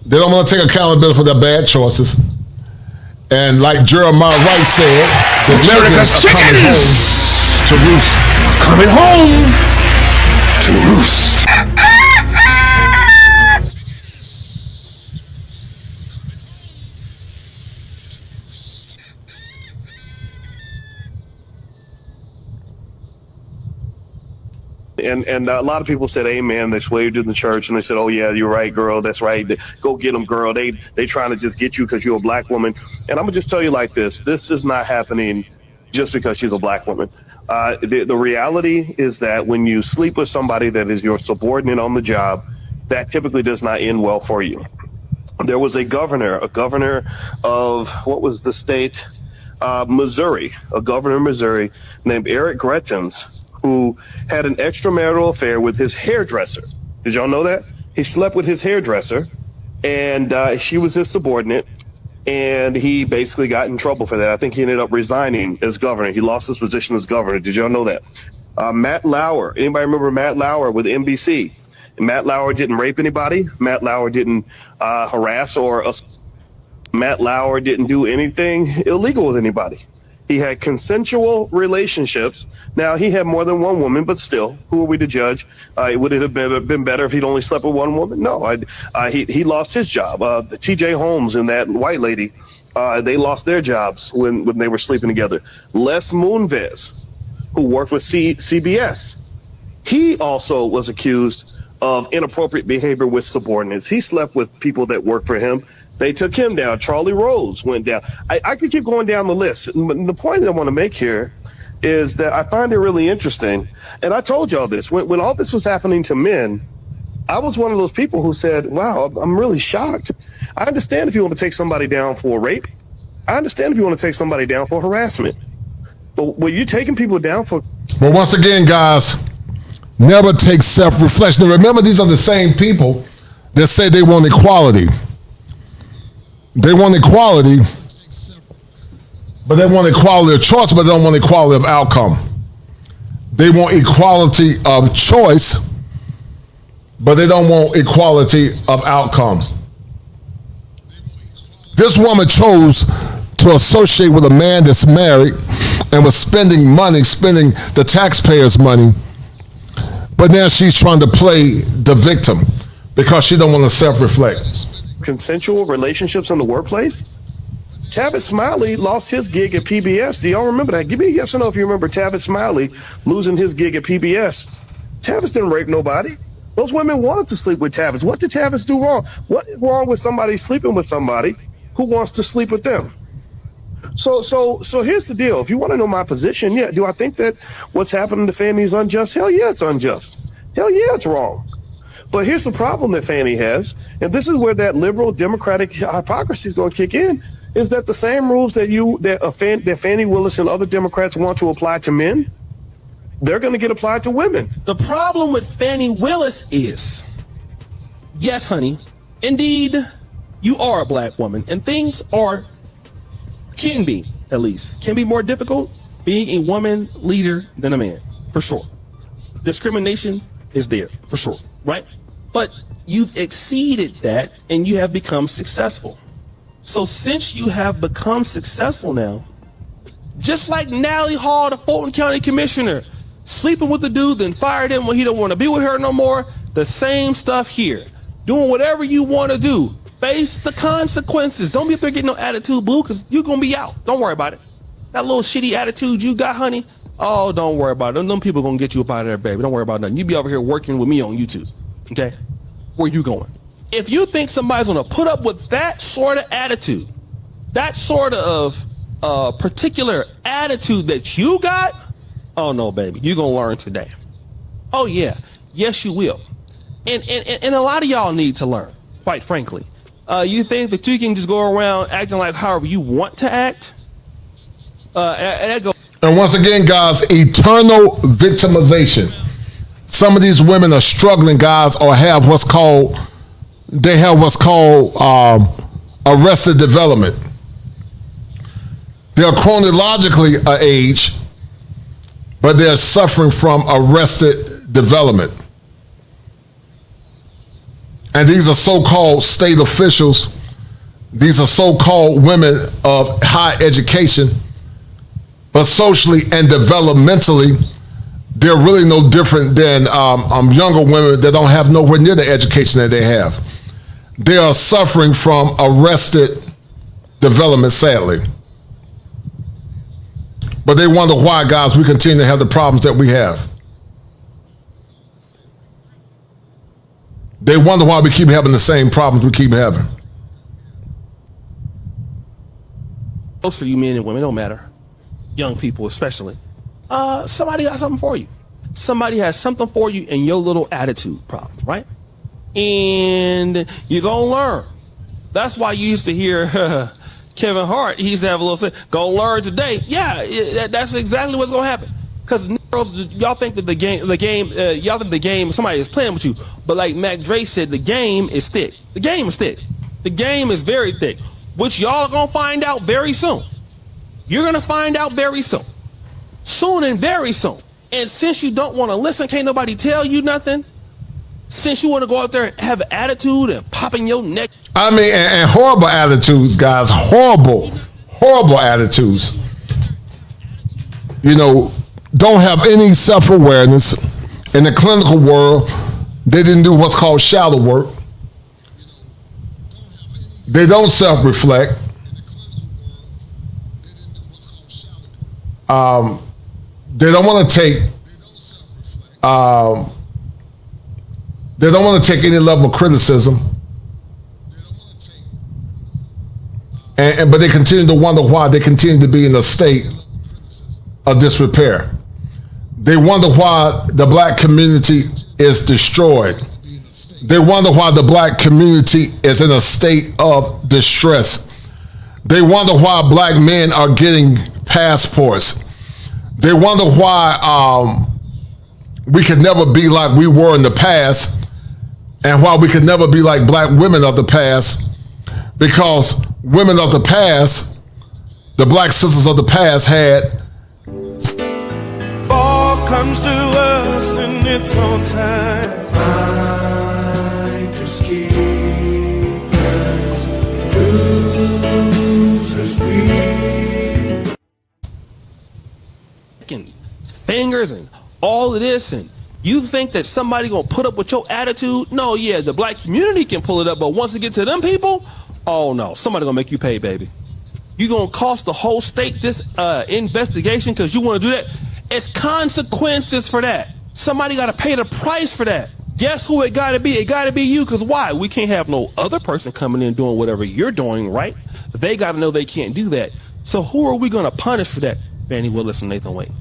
They don't want to take accountability for their bad choices. And like Jeremiah Wright said, the America's chickens to roost. Coming home to roost. And a lot of people said, amen. They swayed in the church, and they said, oh, yeah, you're right, girl. That's right. Go get them, girl. They trying to just get you because you're a black woman. And I'm going to just tell you like this. This is not happening just because she's a black woman. The reality is that when you sleep with somebody that is your subordinate on the job, that typically does not end well for you. There was a governor of, what was the state? Missouri, a governor of Missouri named Eric Greitens, who had an extramarital affair with his hairdresser. Did y'all know that? He slept with his hairdresser, and she was his subordinate, and he basically got in trouble for that. I think he ended up resigning as governor. He lost his position as governor. Did y'all know that? Matt Lauer. Anybody remember Matt Lauer with NBC? Matt Lauer didn't rape anybody. Matt Lauer didn't harass or Matt Lauer didn't do anything illegal with anybody. He had consensual relationships. Now, he had more than one woman, but still, who are we to judge? Would it have been better if he'd only slept with one woman? No, he lost his job. T.J. Holmes and that white lady, they lost their jobs when they were sleeping together. Les Moonves, who worked with CBS, he also was accused of inappropriate behavior with subordinates. He slept with people that worked for him. They took him down. Charlie Rose went down. I could keep going down the list. The point I want to make here is that I find it really interesting. And I told y'all this. When all this was happening to men, I was one of those people who said, wow, I'm really shocked. I understand if you want to take somebody down for rape. I understand if you want to take somebody down for harassment. But when you're taking people down for... Well, once again, guys, never take self-reflection. Remember, these are the same people that say they want equality. They want equality, but they want equality of choice, but they don't want equality of outcome. They want equality of choice, but they don't want equality of outcome. This woman chose to associate with a man that's married and was spending the taxpayers' money, but now she's trying to play the victim because she don't want to self-reflect. Consensual relationships in the workplace? Tavis Smiley lost his gig at PBS. Do y'all remember that? Give me a yes or no if you remember Tavis Smiley losing his gig at PBS. Tavis didn't rape nobody. Those women wanted to sleep with Tavis. What did Tavis do wrong? What is wrong with somebody sleeping with somebody who wants to sleep with them? So here's the deal. If you want to know my position, yeah, do I think that what's happening to Fannie is unjust? Hell yeah, it's unjust. Hell yeah, it's wrong. But here's the problem that Fannie has, and this is where that liberal democratic hypocrisy is going to kick in, is that the same rules that Fannie Willis and other Democrats want to apply to men, they're going to get applied to women. The problem with Fannie Willis is, yes, honey, indeed, you are a black woman, and things can be more difficult being a woman leader than a man, for sure. Discrimination is there, for sure, right? But you've exceeded that and you have become successful. So since you have become successful now, just like Nally Hall, the Fulton County Commissioner, sleeping with the dude, then fired him when he don't want to be with her no more, the same stuff here. Doing whatever you want to do. Face the consequences. Don't be up there getting no attitude, boo, because you're going to be out. Don't worry about it. That little shitty attitude you got, honey, oh, don't worry about it. Them people going to get you up out of there, baby. Don't worry about nothing. You be over here working with me on YouTube. Okay? Where you going? If you think somebody's going to put up with that sort of attitude, that sort of particular attitude that you got, oh no, baby, you're going to learn today. Oh yeah. Yes, you will. And a lot of y'all need to learn, quite frankly. You think that you can just go around acting like however you want to act? And once again, guys, eternal victimization. Some of these women are struggling, guys, or have what's called arrested development. They're chronologically age, but they're suffering from arrested development. And these are so-called state officials. These are so-called women of high education, but socially and developmentally, they're really no different than younger women that don't have nowhere near the education that they have. They are suffering from arrested development, sadly. But they wonder why, guys, we continue to have the problems that we have. They wonder why we keep having the same problems we keep having. Most for you men and women, don't matter. Young people especially. Somebody got something for you. Somebody has something for you in your little attitude problem, right? And you're going to learn. That's why you used to hear Kevin Hart, he used to have a little say, go learn today. Yeah, that's exactly what's going to happen. Because y'all think that y'all think the game, somebody is playing with you. But like Mac Dre said, the game is thick. The game is thick. The game is very thick, which y'all are going to find out very soon. You're going to find out very soon. Soon and very soon. And since you don't want to listen, can't nobody tell you nothing. Since you want to go out there and have an attitude and popping your neck. I mean, and horrible attitudes, guys. Horrible attitudes. You know, don't have any self-awareness. In the clinical world, they didn't do what's called shadow work. They don't self-reflect. They don't want to take. They don't want to take any level of criticism. But they continue to wonder why they continue to be in a state of disrepair. They wonder why the black community is destroyed. They wonder why the black community is in a state of distress. They wonder why black men are getting passports. They wonder why we could never be like we were in the past, and why we could never be like black women of the past, because women of the past, the black sisters of the past had. Fall comes to us in its own time. Finders keepers, losers weep. Fingers and all of this, and you think that somebody gonna put up with your attitude? No, yeah, the black community can pull it up, but once it gets to them people, oh no, somebody gonna make you pay, baby. You gonna cost the whole state this investigation because you want to do that? It's consequences for that. Somebody gotta pay the price for that. Guess who it gotta be? It gotta be you, because why? We can't have no other person coming in doing whatever you're doing, right? They gotta know they can't do that. So who are we gonna punish for that? Fannie Willis and Nathan Wade.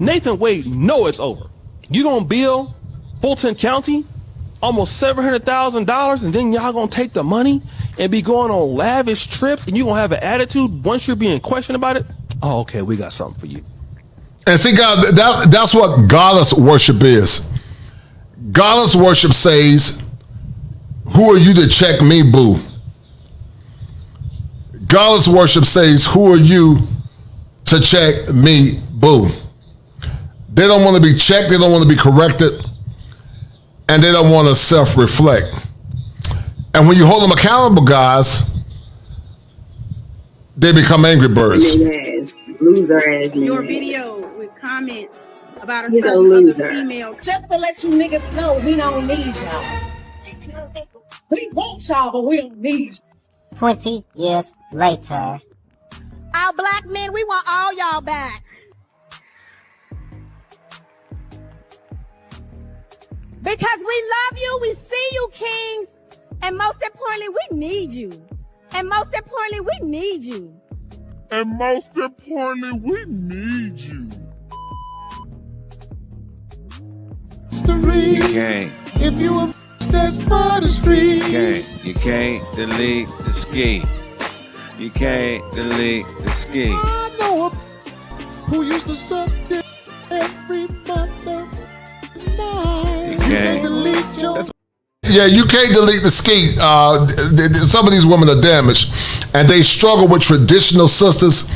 Nathan Wade know it's over. You gonna bill Fulton County almost $700,000, and then y'all gonna take the money and be going on lavish trips, and you gonna have an attitude once you're being questioned about it? Oh, okay, we got something for you. And see, God, that's what godless worship is. Godless worship says, who are you to check me, boo? Godless worship says, who are you to check me, boo? They don't want to be checked, they don't want to be corrected, and they don't want to self-reflect. And when you hold them accountable, guys, they become angry birds. Loser ass nigga. Your video with comments about a He's a certain loser. other female. Just to let you niggas know, we don't need y'all. We want y'all, but we don't need you. 20 years later. Our black men, we want all y'all back. Because we love you, we see you, kings, and most importantly, we need you. And most importantly, we need you. And most importantly, we need you. You can't. If you a that's for the streets. You can't delete the ski. You can't delete the ski. I know a who used to suck dick every mother night. You can't. Delete your Yeah, you can't delete the ski. Some of these women are damaged, and they struggle with traditional sisters,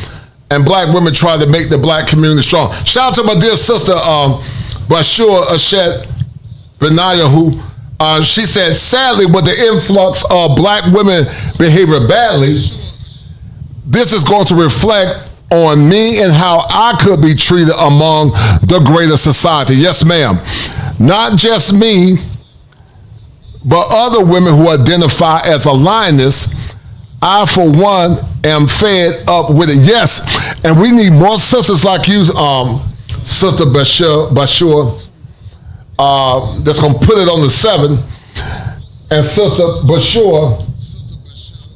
and black women try to make the black community strong. Shout out to my dear sister, Bashur Ashet Benaya, who she said, sadly, with the influx of black women behavior badly, this is going to reflect on me and how I could be treated among the greater society. Yes, ma'am. Not just me, but other women who identify as a lioness. I, for one, am fed up with it. Yes, and we need more sisters like you, Sister Bashur, that's going to put it on the 7. And Sister Bashur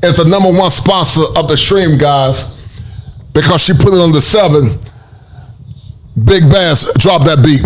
is the #1 sponsor of the stream, guys, because she put it on the 7. Big Bass, drop that beat.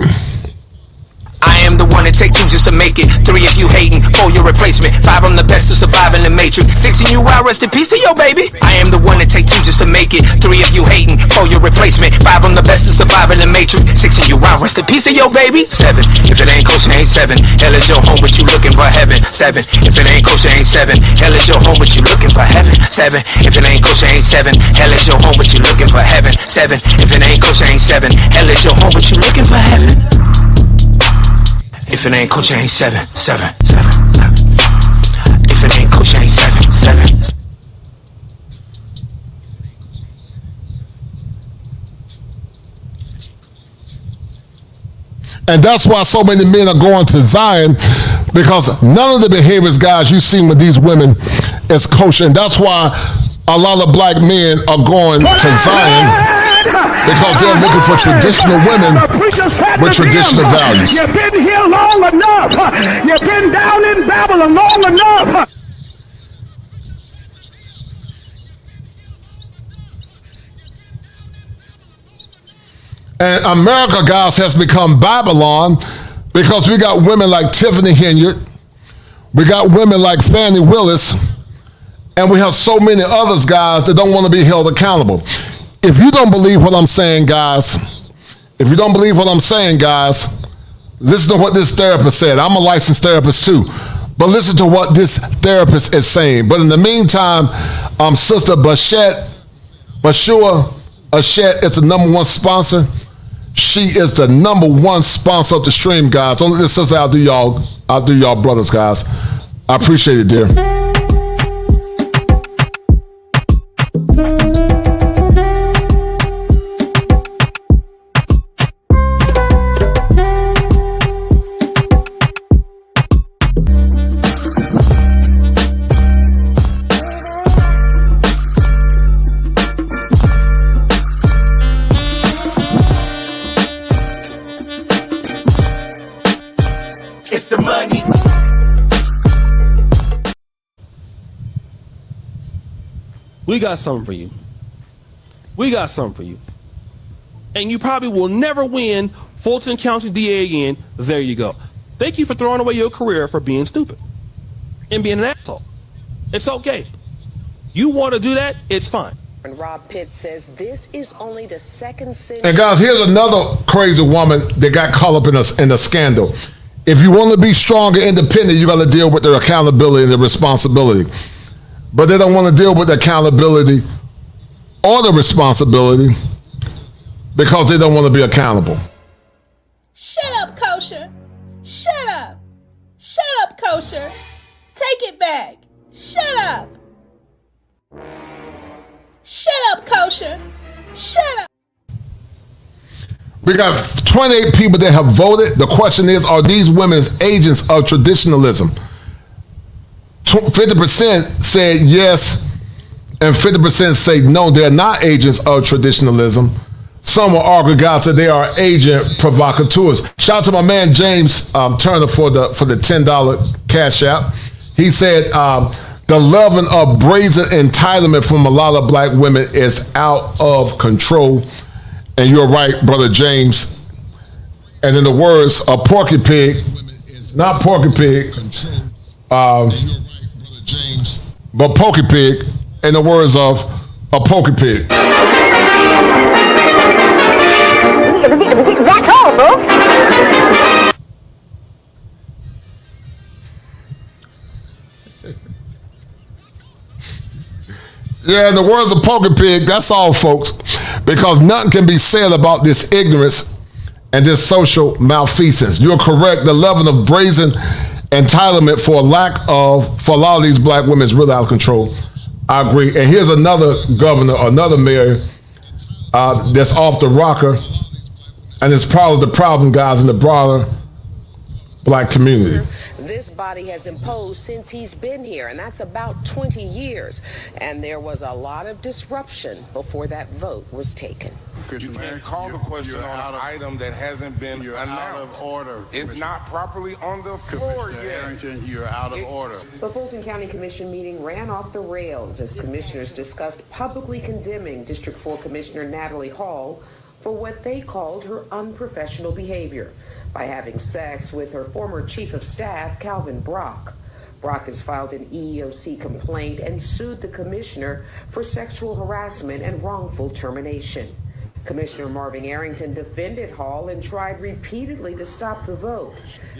I am the one that take 2 just to make it. 3 if you hating, 4 your replacement. 5 I'm the best to survive in the matrix. 6 and you out, rest in peace to your baby. I am the one that take 2 just to make it. 3 if you hating, 4 your replacement. 5 I'm the best to survive in the matrix. 6 and you out, rest in peace to your baby. 7 if it ain't kosher, ain't 7. Hell is your home, but you looking for heaven. 7 if it ain't kosher, ain't 7. Hell is your home, but you looking for heaven. 7 if it ain't kosher, ain't 7. Hell is your home, but you looking for heaven. 7 if it ain't kosher, ain't 7. Hell is your home, but you looking for heaven. If it ain't kosher, ain't 7, 7, 7, 7. If it ain't kosher, ain't 7, 7. And that's why so many men are going to Zion, because none of the behaviors, guys, you've seen with these women is kosher. And that's why a lot of black men are going to Zion, because they're looking for traditional women with traditional values. You've been here long enough. You've been down in Babylon long enough. And America, guys, has become Babylon because we got women like Tiffany Henyard, we got women like Fannie Willis, and we have so many others, guys, that don't want to be held accountable. If you don't believe what I'm saying, guys, listen to what this therapist said. I'm a licensed therapist too. But listen to what this therapist is saying. But in the meantime, Sister Bashua Ashet is the #1 sponsor. She is the #1 sponsor of the stream, guys. Don't let this sister outdo y'all brothers, guys. I appreciate it, dear. It's the money. We got something for you. We got something for you. And you probably will never win Fulton County DA again. There you go. Thank you for throwing away your career for being stupid and being an asshole. It's okay. You want to do that? It's fine. And Rob Pitt says this is only the second city. And guys, here's another crazy woman that got caught up in a scandal. If you want to be strong and independent, you got to deal with their accountability and their responsibility. But they don't want to deal with the accountability or the responsibility because they don't want to be accountable. Shut up, Kosher. Shut up. Shut up, Kosher. Take it back. Shut up. Shut up, Kosher. Shut up. We got 28 people that have voted. The question is, are these women agents of traditionalism? 50% said yes, and 50% say no, they're not agents of traditionalism. Some will argue, guys, that they are agent provocateurs. Shout out to my man James Turner for the $10 cash app. He said the level of brazen entitlement from a lot of black women is out of control. And you're right, Brother James. And in the words of Porky Pig, not Porky Pig, but Pokey Pig, in the words of a Pokey Pig. That's all, folks. Yeah, in the words of Pokey Pig, that's all, folks. Because nothing can be said about this ignorance and this social malfeasance. You're correct. The level of brazen entitlement for a lot of these black women is really out of control. I agree. And here's another governor, another mayor that's off the rocker, and it's probably the problem, guys, in the broader black community. This body has imposed since he's been here, and that's about 20 years. And there was a lot of disruption before that vote was taken. You can't call the question on an item that hasn't been announced. Out of order. It's not properly on the floor yet. Arrington, you're out of order. The Fulton County Commission meeting ran off the rails as commissioners discussed publicly condemning District 4 Commissioner Natalie Hall for what they called her unprofessional behavior by having sex with her former chief of staff, Calvin Brock. Brock has filed an EEOC complaint and sued the commissioner for sexual harassment and wrongful termination. Commissioner Marvin Arrington defended Hall and tried repeatedly to stop the vote.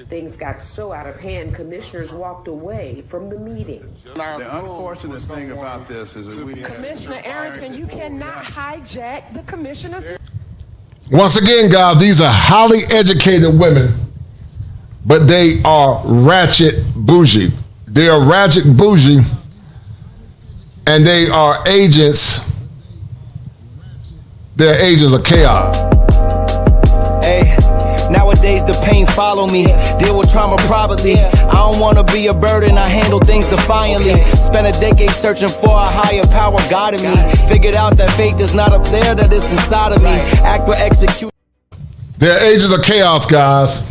Things got so out of hand, commissioners walked away from the meeting. The unfortunate thing about this is that we didn't... Commissioner Arrington, you cannot hijack the commissioner's... Once again, guys, these are highly educated women, but they are ratchet bougie. They are ratchet bougie, and they are agents. They're agents of chaos. Hey, nowadays the pain follow me. Deal with trauma privately. I don't want to be a burden. I handle things defiantly. Spent a decade searching for a higher power guiding me. Figured out that faith is not up there, that it's inside of me. Act or execute. They're agents of chaos, guys.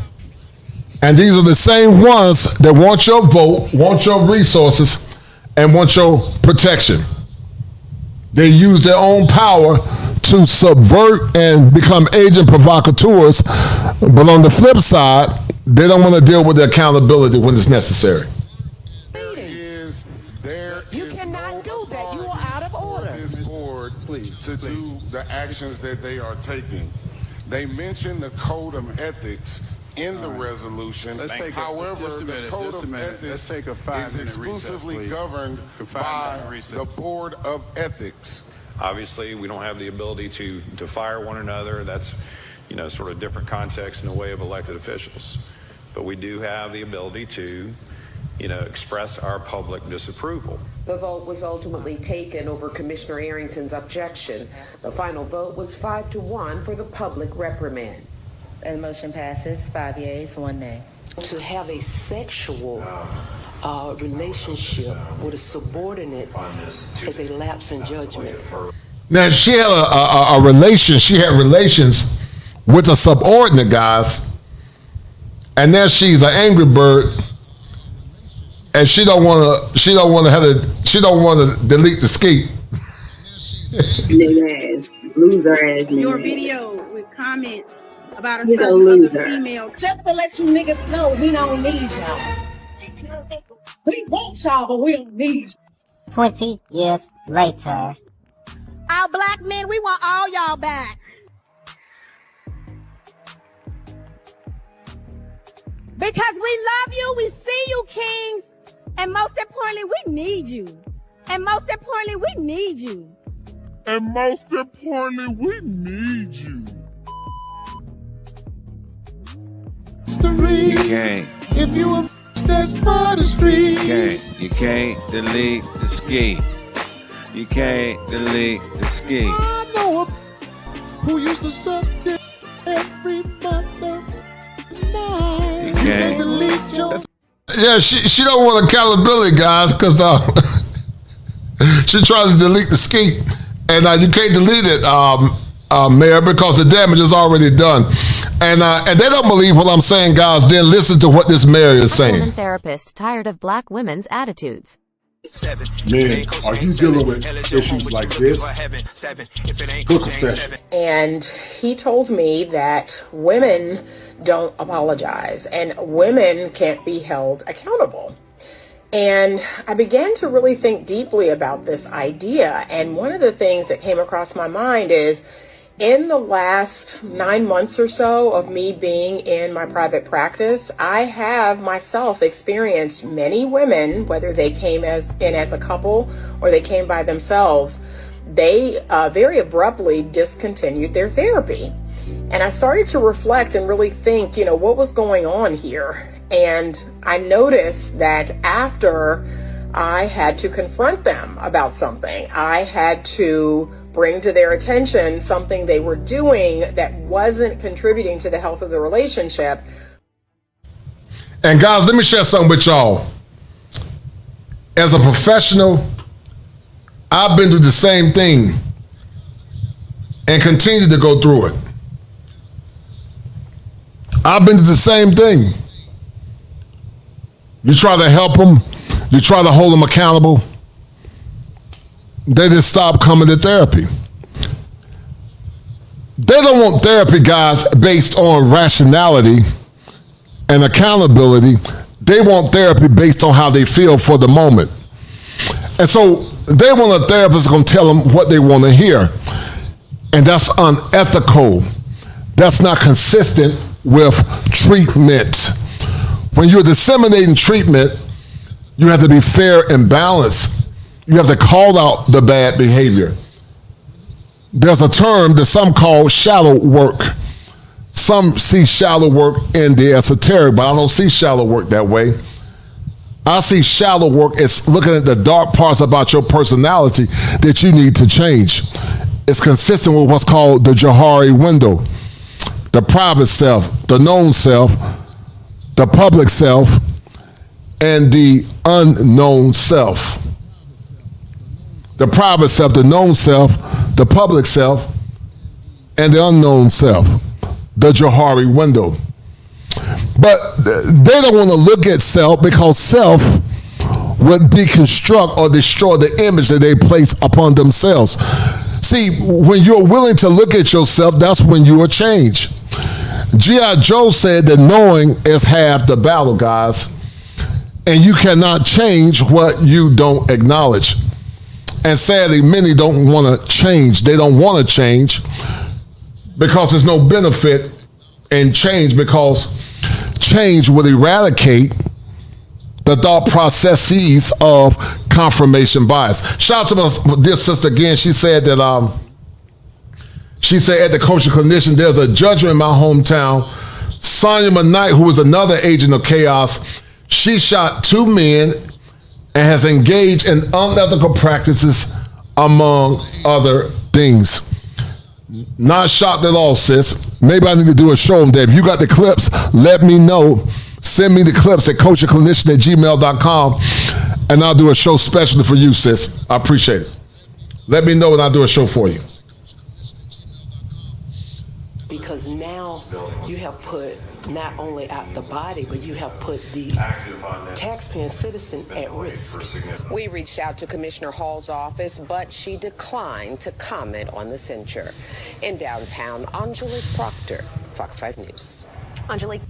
And these are the same ones that want your vote, want your resources, and want your protection. They use their own power to subvert and become agent provocateurs, but on the flip side, they don't want to deal with the accountability when it's necessary. You cannot do that. You are out of order. This board to do the actions that they are taking. They mention the code of ethics in the resolution. However, the code of ethics is exclusively governed by the Board of Ethics. Obviously, we don't have the ability to fire one another. That's, sort of different context in the way of elected officials. But we do have the ability to, express our public disapproval. The vote was ultimately taken over Commissioner Arrington's objection. The final vote was 5-1 for the public reprimand. And the motion passes 5 yeas, 1 nay. To have a sexual relationship with a subordinate is a lapse in judgment. Now she had a relation. She had relations with a subordinate, guys, and now she's an angry bird, and she don't want to delete the skate. Nigga ass, loser ass nigga. Your video with comments about a He's a certain loser. other female. Just to let you niggas know, we don't need y'all. We want y'all, but we don't need you. 20 years later. Our black men, we want all y'all back. Because we love you, we see you, kings, and most importantly, we need you. And most importantly, we need you. And most importantly, we need you. You can't. If you a that's for the streets. You can't delete the ski. You can't delete the ski. I know a who used to suck dick every mother night. You can't delete your. Yeah, she don't want accountability, guys, because she tried to delete the skate, and you can't delete it, Mayor, because the damage is already done. And they don't believe what I'm saying, guys. Then listen to what this mayor is saying. Woman therapist tired of black women's attitudes. Men, are you dealing with issues like this? Book a session. And he told me that women don't apologize and women can't be held accountable. And I began to really think deeply about this idea. And one of the things that came across my mind is, in the last 9 months or so of me being in my private practice, I have myself experienced many women, whether they came in as a couple or they came by themselves, they very abruptly discontinued their therapy. And I started to reflect and really think, what was going on here? And I noticed that after I had to confront them about something, I had to bring to their attention something they were doing that wasn't contributing to the health of the relationship. And guys, let me share something with y'all. As a professional, I've been through the same thing and continue to go through it. I've been through the same thing. You try to help them, you try to hold them accountable, they just stop coming to therapy. They don't want therapy, guys, based on rationality and accountability. They want therapy based on how they feel for the moment. And so they want a therapist that's going to tell them what they want to hear. And that's unethical. That's not consistent with treatment. When you're disseminating treatment, you have to be fair and balanced. You have to call out the bad behavior. There's a term that some call shallow work. Some see shallow work in the esoteric, but I don't see shallow work that way. I see shallow work as looking at the dark parts about your personality that you need to change. It's consistent with what's called the Johari window. The private self, the known self, the public self, and the unknown self. The private self, the known self, the public self, and the unknown self, the Johari window. But they don't want to look at self because self would deconstruct or destroy the image that they place upon themselves. See, when you're willing to look at yourself, that's when you are changed. G.I. Joe said that knowing is half the battle, guys. And you cannot change what you don't acknowledge. And sadly, many don't want to change. They don't want to change because there's no benefit in change, because change would eradicate the thought processes of confirmation bias. Shout out to my dear sister again. She said that at the Kosher Clinician, there's a judgment in my hometown. Sonia McKnight, who is another agent of chaos, she shot 2 men and has engaged in unethical practices, among other things. Not shocked at all, sis. Maybe I need to do a show on that. If you got the clips, let me know. Send me the clips at kosherclinician@gmail.com, and I'll do a show specially for you, sis. I appreciate it. Let me know and I'll do a show for you. Because now you have put not only out the body, but you have put the taxpaying citizen at risk. We reached out to Commissioner Hall's office, but she declined to comment on the censure. In downtown, Angelique Proctor, Fox 5 News. Angelique.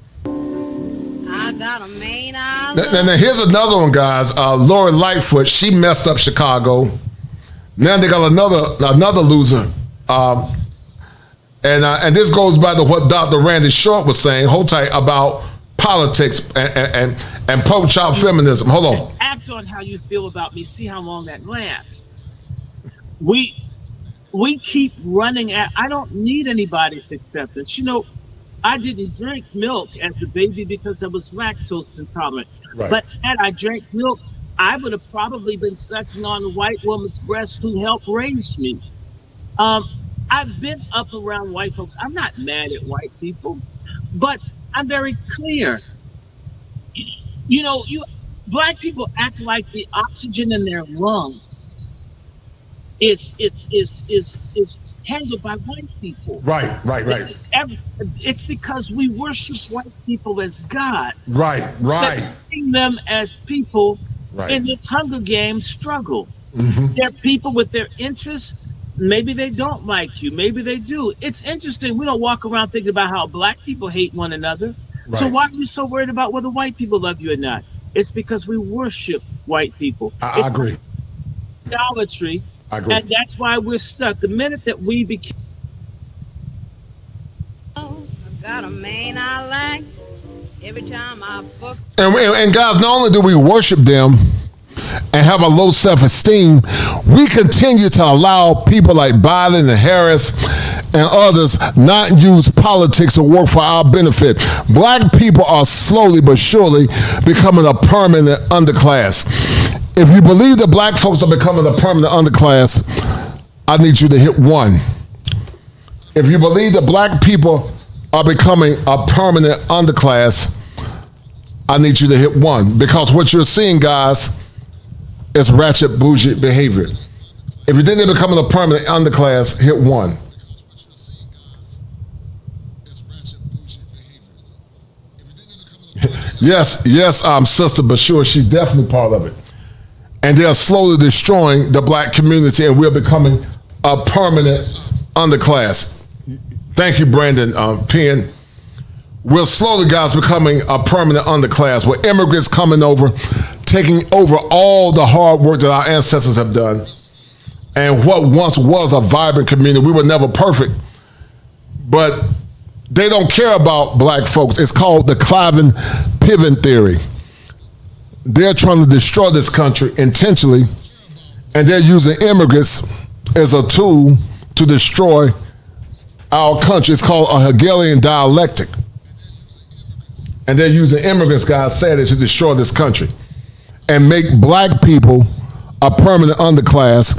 I got a main eye. Now here's another one, guys. Lori Lightfoot, she messed up Chicago. Now they got another loser. And this goes by to what Dr. Randy Short was saying, hold tight, about politics and pro-child feminism. Hold on. Act on how you feel about me. See how long that lasts. We keep running at. I don't need anybody's acceptance. You know, I didn't drink milk as a baby because I was lactose intolerant. Right. But had I drank milk, I would have probably been sucking on a white woman's breast who helped raise me. I've been up around white folks. I'm not mad at white people, but I'm very clear. You know, black people act like the oxygen in their lungs is handled by white people. Right. It's because we worship white people as gods. Right. Seeing them as people Right. in this Hunger Games struggle. Mm-hmm. They're people with their interests. Maybe they don't like you. Maybe they do. It's interesting. We don't walk around thinking about how black people hate one another. Right. So why are you so worried about whether white people love you or not? It's because we worship white people. I agree. Idolatry. I agree. And that's why we're stuck. The minute that we became... I've got a man I like. Every time I book... And guys, not only do we worship them and have a low self-esteem, we continue to allow people like Biden and Harris and others not use politics to work for our benefit. Black people are slowly but surely becoming a permanent underclass. If you believe that black folks are becoming a permanent underclass, I need you to hit 1. If you believe that black people are becoming a permanent underclass, I need you to hit 1. Because what you're seeing, guys, is ratchet bougie behavior. If you think they're becoming a permanent underclass, hit 1. Yes, Sister Bashir, she's definitely part of it. And they're slowly destroying the black community, and we're becoming a permanent underclass. Thank you, Brandon Penn. We're slowly, guys, becoming a permanent underclass with immigrants coming over, taking over all the hard work that our ancestors have done. And what once was a vibrant community, we were never perfect, but they don't care about black folks. It's called the Cliven-Piven theory. They're trying to destroy this country intentionally, and they're using immigrants as a tool to destroy our country. It's called a Hegelian dialectic. And they're using immigrants, guys, said it, to destroy this country and make black people a permanent underclass.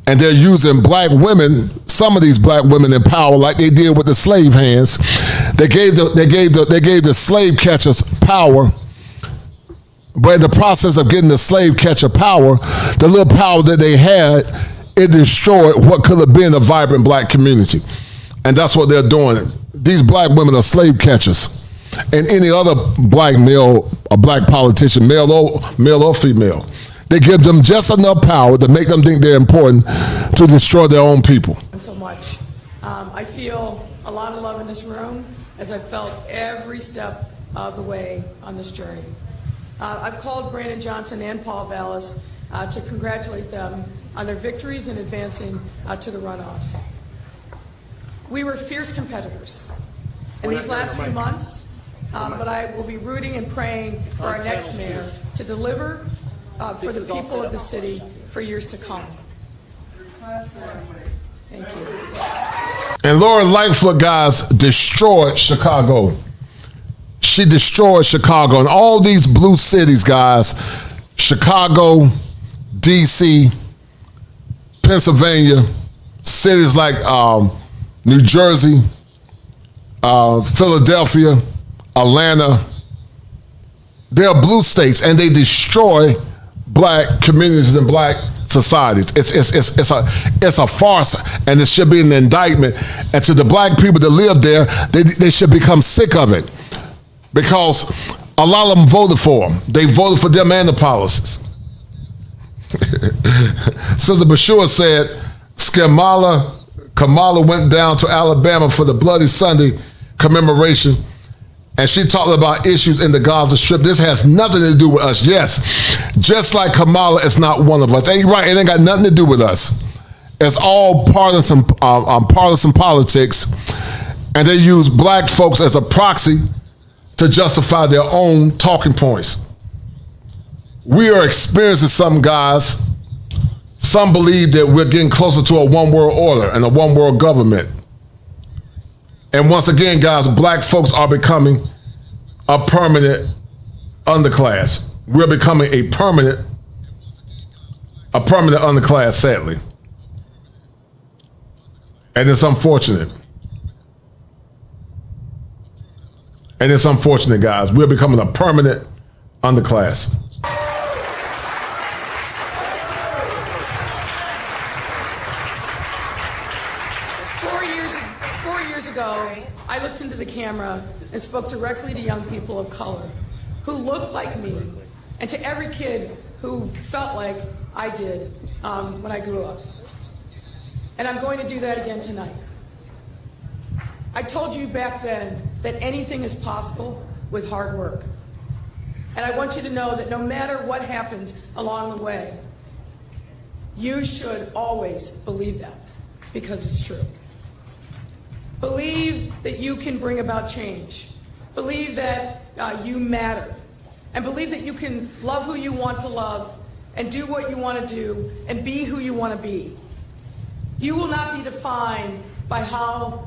And they're using black women, some of these black women in power, like they did with the slave hands. They gave the slave catchers power. But in the process of getting the slave catcher power, the little power that they had, it destroyed what could have been a vibrant black community. And that's what they're doing. These black women are slave catchers. And any other black male, a black politician, male or female, they give them just enough power to make them think they're important to destroy their own people. So much. I feel a lot of love in this room, as I felt every step of the way on this journey. I've called Brandon Johnson and Paul Vallis to congratulate them on their victories in advancing to the runoffs. We were fierce competitors. In these last few months, but I will be rooting and praying for our next mayor to deliver for the people of the city for years to come. Thank you. And Lori Lightfoot, guys, destroyed Chicago. She destroyed Chicago. And all these blue cities, guys, Chicago, D.C., Pennsylvania, cities like New Jersey, Philadelphia, Atlanta, they're blue states, and they destroy black communities and black societies. It's a farce, and it should be an indictment. And to the black people that live there, they should become sick of it, because a lot of them voted for them. They voted for them and the policies. Sister Bashir said Kamala went down to Alabama for the Bloody Sunday commemoration, and she talked about issues in the Gaza Strip. This has nothing to do with us. Yes, just like Kamala is not one of us. Ain't right? It ain't got nothing to do with us. It's all partisan politics, and they use black folks as a proxy to justify their own talking points. We are experiencing something, guys. Some believe that we're getting closer to a one-world order and a one-world government. And once again, guys, black folks are becoming a permanent underclass. We're becoming a permanent underclass, sadly. And it's unfortunate. And it's unfortunate, guys. We're becoming a permanent underclass. I looked into the camera and spoke directly to young people of color who looked like me, and to every kid who felt like I did when I grew up. And I'm going to do that again tonight. I told you back then that anything is possible with hard work. And I want you to know that no matter what happens along the way, you should always believe that, because it's true. Believe that you can bring about change. Believe that you matter. And believe that you can love who you want to love and do what you want to do and be who you want to be. You will not be defined by how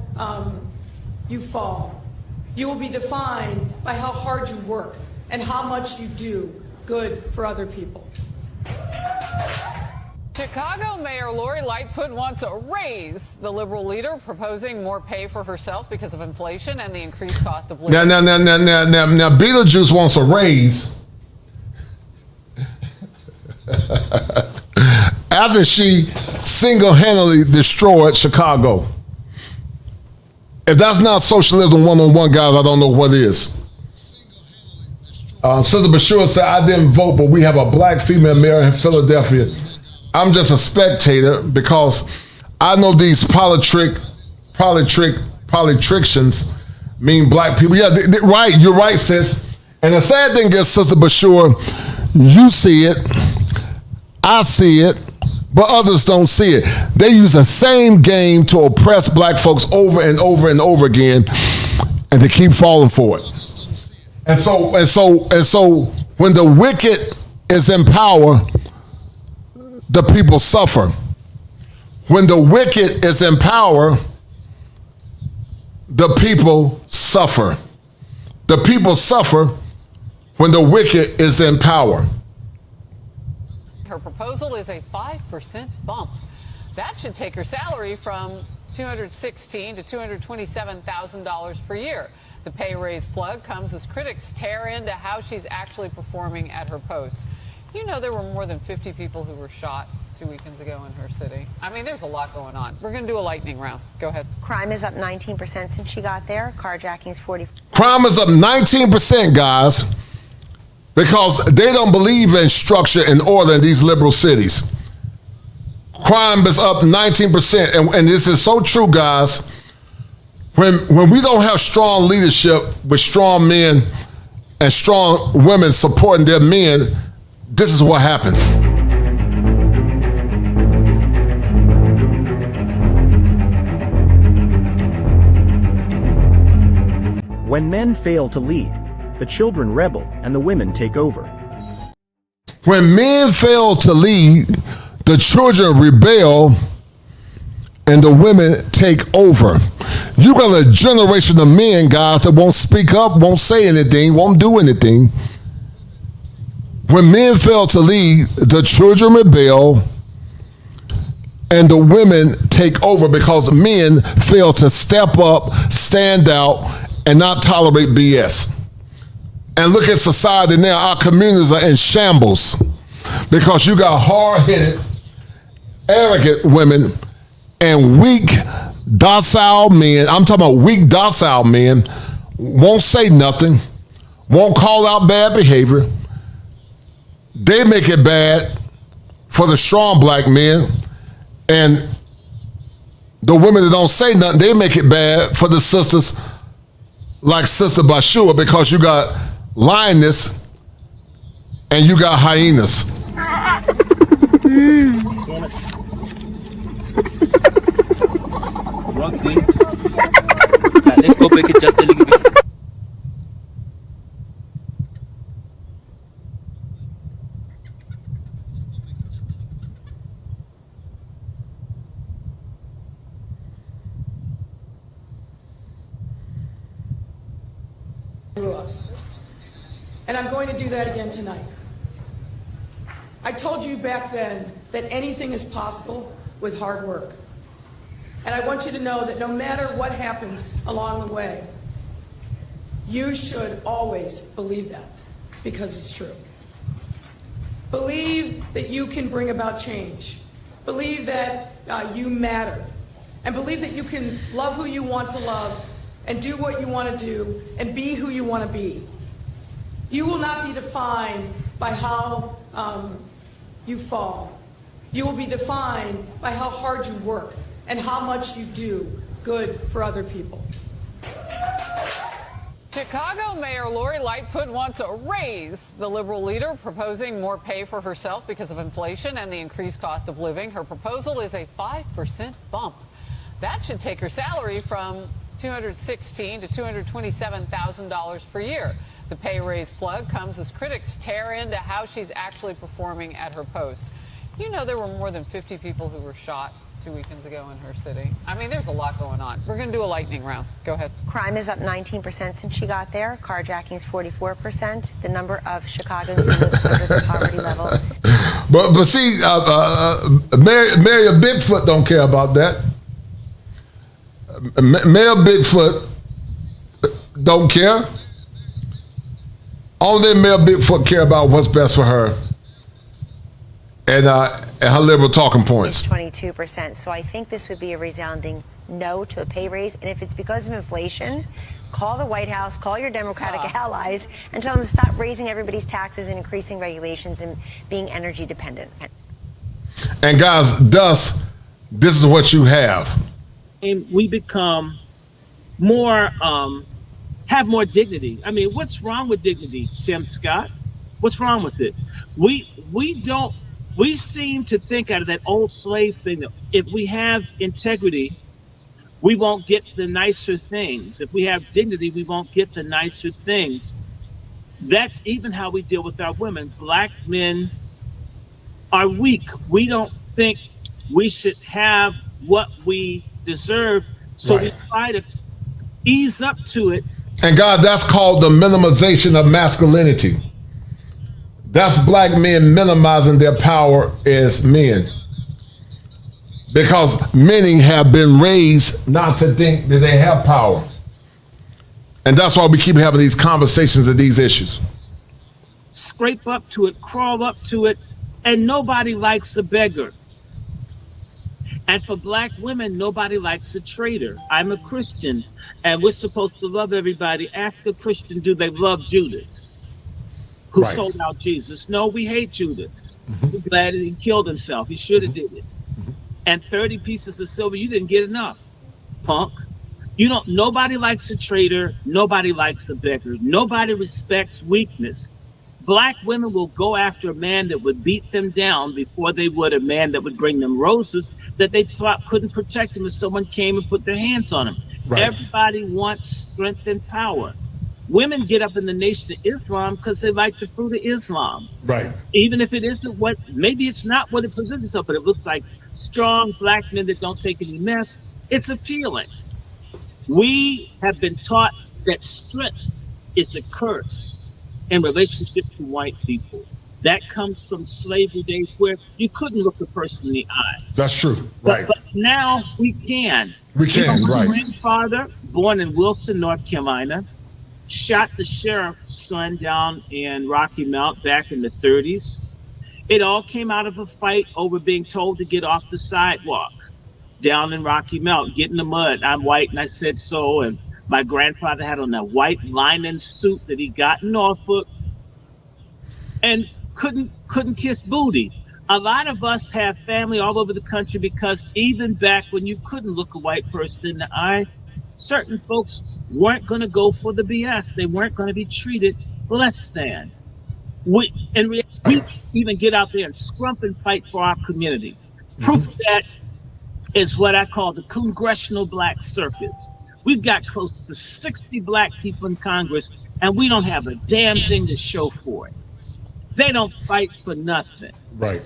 you fall. You will be defined by how hard you work and how much you do good for other people. Chicago Mayor Lori Lightfoot wants a raise. The Liberal leader proposing more pay for herself because of inflation and the increased cost of living. Now, Beetlejuice wants a raise after she single-handedly destroyed Chicago. If that's not socialism one-on-one, guys, I don't know what is. Sister Bashir said, I didn't vote, but we have a black female mayor in Philadelphia. I'm just a spectator because I know these politicians mean black people. Yeah, right. You're right, sis. And the sad thing is, Sister Bashir, you see it, I see it, but others don't see it. They use the same game to oppress black folks over and over and over again, and they keep falling for it. And so when the wicked is in power, the people suffer. When the wicked is in power, the people suffer. The people suffer when the wicked is in power. Her proposal is a 5% bump. That should take her salary from $216,000 to $227,000 per year. The pay raise plug comes as critics tear into how she's actually performing at her post. You know, there were more than 50 people who were shot 2 weekends ago in her city. I mean, there's a lot going on. We're going to do a lightning round. Go ahead. Crime is up 19% since she got there. Carjacking's 40%. Crime is up 19%, guys, because they don't believe in structure and order in these liberal cities. Crime is up 19%. And this is so true, guys. When we don't have strong leadership with strong men and strong women supporting their men, this is what happens. When men fail to lead, the children rebel and the women take over. When men fail to lead, the children rebel and the women take over. You got a generation of men, guys, that won't speak up, won't say anything, won't do anything. When men fail to lead, the children rebel and the women take over because men fail to step up, stand out, and not tolerate BS. And look at society now. Our communities are in shambles because you got hard-headed, arrogant women and weak, docile men. I'm talking about weak, docile men, won't say nothing, won't call out bad behavior. They make it bad for the strong black men, and the women that don't say nothing, they make it bad for the sisters like Sister Bashua, because you got lioness and you got hyenas. Let's go back it just a little bit. And I'm going to do that again tonight. I told you back then that anything is possible with hard work. And I want you to know that no matter what happens along the way, you should always believe that, because it's true. Believe that you can bring about change. Believe that you matter. And believe that you can love who you want to love and do what you want to do and be who you want to be. You will not be defined by how you fall. You will be defined by how hard you work and how much you do good for other people. Chicago Mayor Lori Lightfoot wants a raise. The Liberal leader proposing more pay for herself because of inflation and the increased cost of living. Her proposal is a 5% bump. That should take her salary from $216,000 to $227,000 per year. The pay raise plug comes as critics tear into how she's actually performing at her post. You know, there were more than 50 people who were shot 2 weekends ago in her city. I mean, there's a lot going on. We're going to do a lightning round. Go ahead. Crime is up 19% since she got there. Carjacking is 44%. The number of Chicagoans who live under the poverty level. But see, Mayor Bigfoot don't care about that. Mayor Bigfoot don't care. Only Mayor Bigfoot care about what's best for her and her liberal talking points. 22%. So I think this would be a resounding no to a pay raise. And if it's because of inflation, call the White House, call your Democratic allies, and tell them to stop raising everybody's taxes and increasing regulations and being energy dependent. And guys, thus, this is what you have. And we become more, have more dignity. I mean, what's wrong with dignity, Tim Scott? What's wrong with it? We seem to think out of that old slave thing that if we have integrity, we won't get the nicer things. If we have dignity, we won't get the nicer things. That's even how we deal with our women. Black men are weak. We don't think we should have what we deserve, so we try to ease up to it. And God, that's called the minimization of masculinity. That's black men minimizing their power as men. Because many have been raised not to think that they have power. And that's why we keep having these conversations of these issues. Scrape up to it, crawl up to it, and nobody likes a beggar. And for black women, nobody likes a traitor. I'm a Christian, and we're supposed to love everybody. Ask a Christian, do they love Judas, who sold out Jesus? No, we hate Judas. We're glad he killed himself. He should have did it. And 30 pieces of silver, you didn't get enough, punk. You don't. Nobody likes a traitor. Nobody likes a beggar. Nobody respects weakness. Black women will go after a man that would beat them down before they would a man that would bring them roses that they thought couldn't protect them if someone came and put their hands on them. Everybody wants strength and power. Women get up in the Nation of Islam because they like the fruit of Islam. Right. Even if it isn't what, maybe it's not what it presents itself, but it looks like strong black men that don't take any mess. It's appealing. We have been taught that strength is a curse in relationship to white people. That comes from slavery days where you couldn't look a person in the eye. That's true. Right. But now we can. We can, my right. grandfather, born in Wilson, North Carolina, shot the sheriff's son down in Rocky Mount back in the 30s. It all came out of a fight over being told to get off the sidewalk down in Rocky Mount, get in the mud. I'm white and I said so. And my grandfather had on a white linen suit that he got in Norfolk and couldn't kiss booty. A lot of us have family all over the country because even back when you couldn't look a white person in the eye, certain folks weren't going to go for the BS. They weren't going to be treated less than. We even get out there and scrump and fight for our community. Proof of that is what I call the Congressional Black Circus. We've got close to 60 black people in Congress, and we don't have a damn thing to show for it. They don't fight for nothing. Right.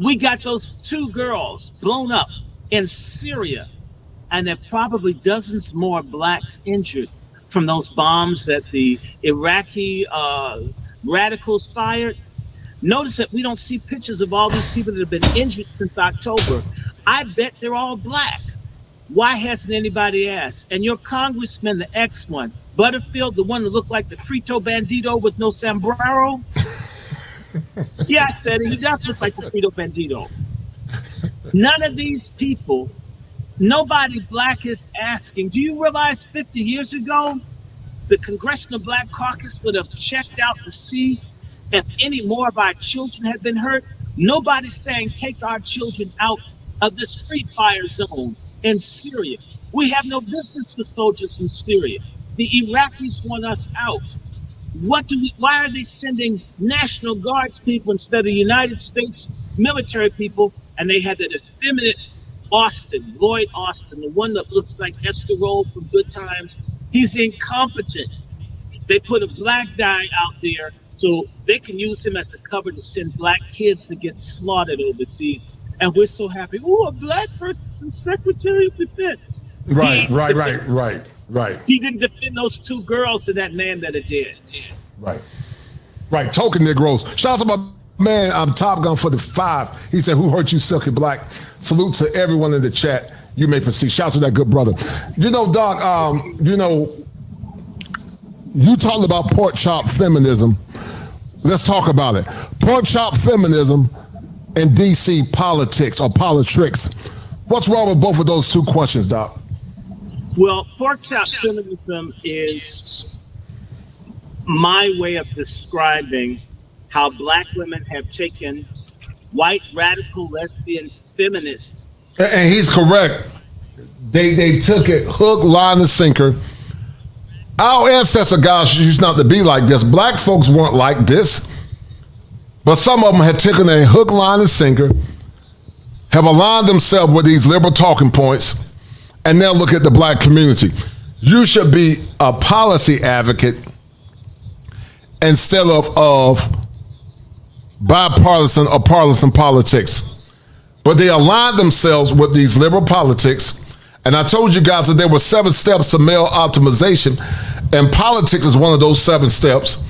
We got those 2 girls blown up in Syria, and there are probably dozens more blacks injured from those bombs that the Iraqi radicals fired. Notice that we don't see pictures of all these people that have been injured since October. I bet they're all black. Why hasn't anybody asked? And your congressman, the ex one, Butterfield, the one that looked like the Frito Bandito with no sombrero. Yeah, I said it. He does look like the Frito Bandito. None of these people, nobody black is asking. Do you realize 50 years ago, the Congressional Black Caucus would have checked out to see if any more of our children had been hurt? Nobody's saying take our children out of this free fire zone in Syria. We have no business with soldiers in Syria. The Iraqis want us out. Why are they sending National Guards people instead of United States military people? And they had that effeminate Lloyd Austin, the one that looks like Esther Roll from Good Times. He's incompetent. They put a black guy out there so they can use him as a cover to send black kids to get slaughtered overseas. And we're so happy. Oh, a black person's Secretary of Defense. Right. He didn't defend those 2 girls and that man that are dead. Right. Token Negroes. Shout out to my man, I'm Top Gun for the 5. He said, who hurt you, Silky Black? Salute to everyone in the chat. You may proceed. Shout out to that good brother. You know, Doc, you talked about pork chop feminism. Let's talk about it. Pork chop feminism and DC politics or politics. What's wrong with both of those 2 questions, Doc? Well, pork chop feminism is my way of describing how black women have taken white radical lesbian feminists. And he's correct. They took it hook, line, and sinker. Our ancestor guys used not to be like this. Black folks weren't like this. But some of them had taken a hook, line, and sinker, have aligned themselves with these liberal talking points, and now look at the black community. You should be a policy advocate instead of bipartisan or partisan politics. But they aligned themselves with these liberal politics. And I told you guys that there were 7 steps to male optimization, and politics is one of those 7 steps.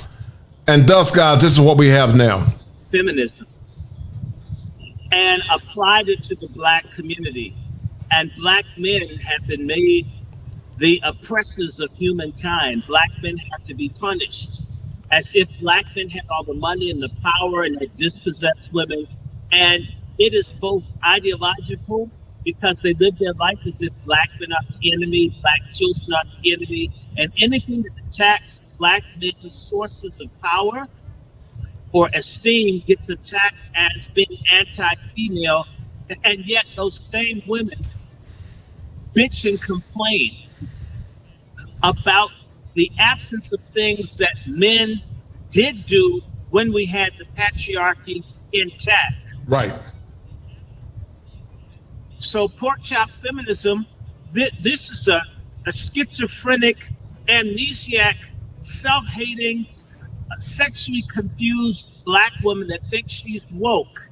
And thus, guys, this is what we have now. Feminism. And applied it to the black community. And black men have been made the oppressors of humankind. Black men have to be punished. As if black men had all the money and the power and had dispossessed women. And it is both ideological, because they live their life as if black men are the enemy, black children are the enemy, and anything that attacks black men's sources of power or esteem gets attacked as being anti-female, and yet those same women bitch and complain about the absence of things that men did do when we had the patriarchy intact. Right. So pork chop feminism, this is a schizophrenic, amnesiac self-hating, sexually confused black woman that thinks she's woke.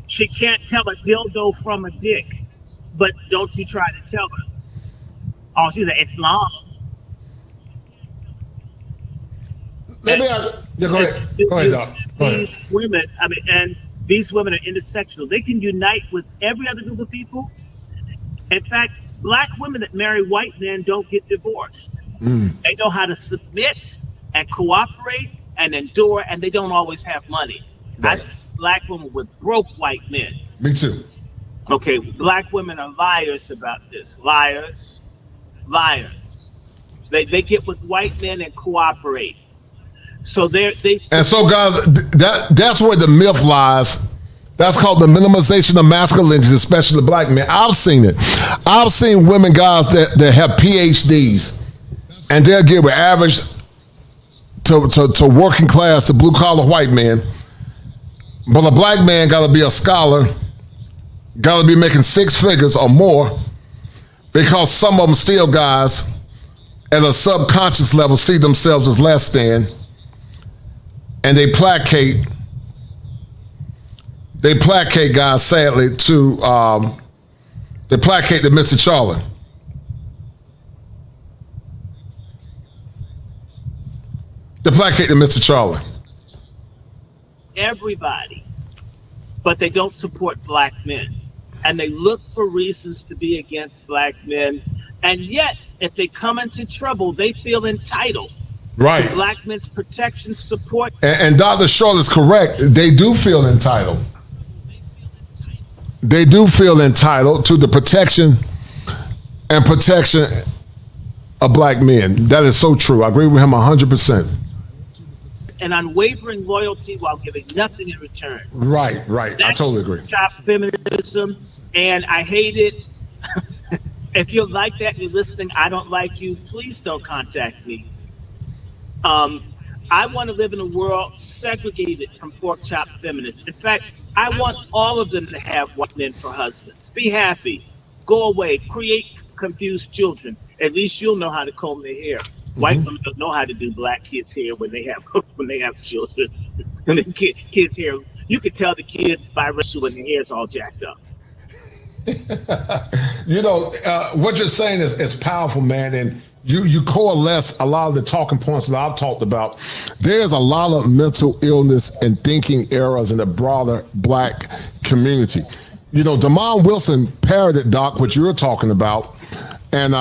She can't tell a dildo from a dick, but don't you try to tell her. Oh, she's like, it's long. Let me ask. Yeah, go ahead. Go ahead, Doc. Go ahead. These women, and these women are intersectional. They can unite with every other group of people. In fact, black women that marry white men don't get divorced. They know how to submit and cooperate and endure, and they don't always have money. Right. I see black women with broke white men. Me too. Okay, black women are liars about this. Liars. They get with white men and cooperate. So and so, guys, that's where the myth lies. That's called the minimization of masculinity, especially black men. I've seen it. I've seen women, guys, that have PhDs, and they'll get with average to working class, to blue collar white men. But a black man got to be a scholar, got to be making 6 figures or more, because some of them still, guys, at a subconscious level, see themselves as less than. And they placate, guys, sadly, to they placate to Mr. Charlie. They placate to Mr. Charlie. Everybody, but they don't support black men. And they look for reasons to be against black men. And yet, if they come into trouble, they feel entitled. Right. Black men's protection, support. And Dr. Short is correct. They do feel entitled. They do feel entitled to the protection of black men. That is so true. I agree with him 100%. An unwavering loyalty while giving nothing in return. Right. That's I totally agree. Top feminism, and I hate it. If you're like that, you're listening, I don't like you, please don't contact me. I want to live in a world segregated from pork chop feminists. In fact, I want all of them to have white men for husbands. Be happy. Go away. Create confused children. At least you'll know how to comb their hair. White women don't know how to do black kids' hair when they have children. And the kids' hair, you could tell the kids biracial when their hair's all jacked up. What you're saying is powerful, man, and you coalesce a lot of the talking points that I've talked about. There's a lot of mental illness and thinking errors in the broader black community. Damon Wilson parroted, Doc, what you were talking about, and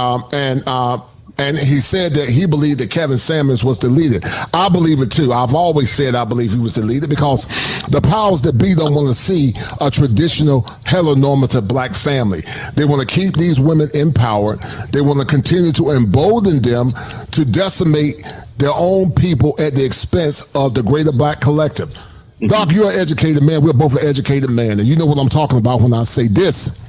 he said that he believed that Kevin Samuels was deleted. I believe it too. I've always said I believe he was deleted because the powers that be don't want to see a traditional heteronormative black family. They want to keep these women empowered. They want to continue to embolden them to decimate their own people at the expense of the greater black collective. Mm-hmm. Doc, you're an educated man. We're both an educated man. And you know what I'm talking about when I say this.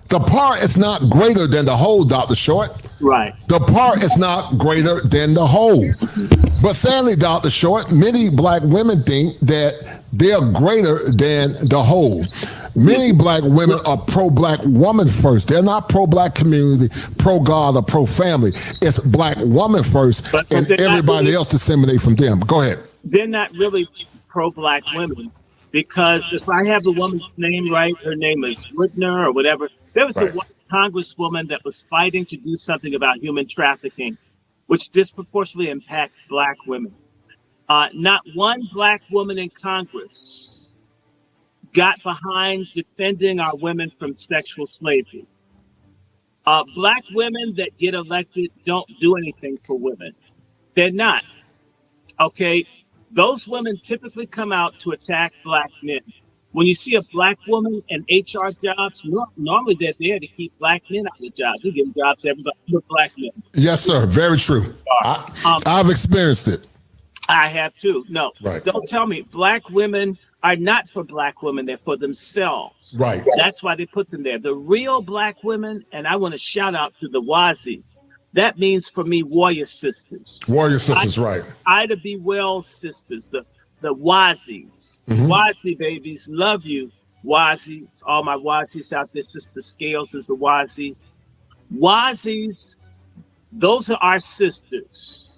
The part is not greater than the whole, Dr. Short. Right. The part is not greater than the whole. But sadly, Dr. Short, many black women think that they're greater than the whole. Many black women are pro-black woman first. They're not pro-black community, pro-God, or pro-family. It's black woman first, and everybody else disseminate from them. Go ahead. They're not really pro-black women, because if I have the woman's name right, her name is Whitner or whatever. There was a congresswoman that was fighting to do something about human trafficking, which disproportionately impacts black women. Not one black woman in Congress got behind defending our women from sexual slavery. Black women that get elected don't do anything for women. They're not. Okay? Those women typically come out to attack black men. When you see a black woman in HR jobs, normally they're there to keep black men out of jobs. They give jobs to everybody but black men. Yes, sir. Very true. I've experienced it. I have too. No, right. Don't tell me. Black women are not for black women. They're for themselves. Right. That's why they put them there. The real black women, and I want to shout out to the Wazis. That means for me, warrior sisters. Warrior sisters, right. Ida B. Wells sisters, the Wazis. Mm-hmm. Wazi babies, love you. Wazis, all my Wazis out there. Sister Scales is a Wazi. Wazis, those are our sisters.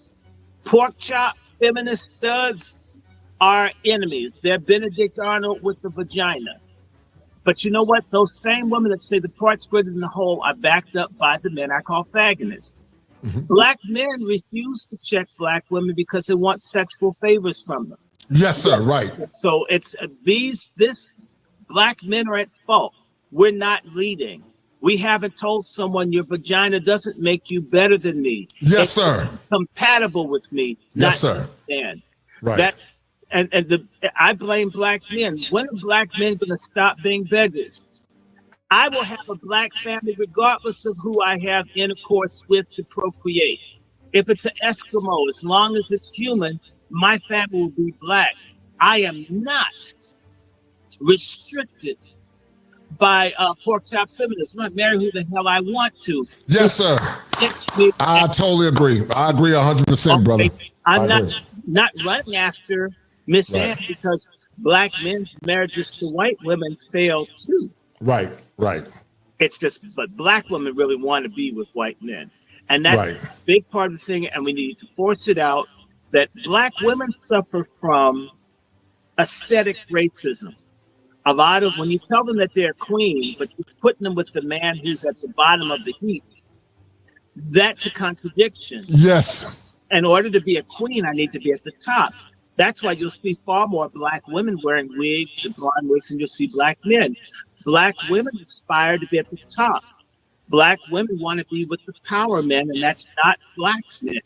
Pork chop feminist studs are enemies. They're Benedict Arnold with the vagina. But you know what? Those same women that say the part's greater than the whole are backed up by the men I call fagonists. Black men refuse to check black women because they want sexual favors from them. Yes, sir. Right. So it's this black men are at fault. We're not leading. We haven't told someone your vagina doesn't make you better than me. Yes, it's sir. Compatible with me. Yes, sir. Right. That's I blame black men. When are black men going to stop being beggars? I will have a black family regardless of who I have intercourse with to procreate. If it's an Eskimo, as long as it's human, my family will be black. I am not restricted by pork chop feminism. I marry who the hell I want to. Yes, sir. I totally agree. I agree 100%, brother. I'm not running after Miss Ann because black men's marriages to white women fail too. Right. It's just, but black women really want to be with white men. And that's a big part of the thing, and we need to force it out that black women suffer from aesthetic racism. A lot of, when you tell them that they're queen, but you're putting them with the man who's at the bottom of the heap, that's a contradiction. Yes. In order to be a queen, I need to be at the top. That's why you'll see far more black women wearing wigs and blonde wigs, and you'll see black men. Black women aspire to be at the top. Black women want to be with the power men, and that's not black men.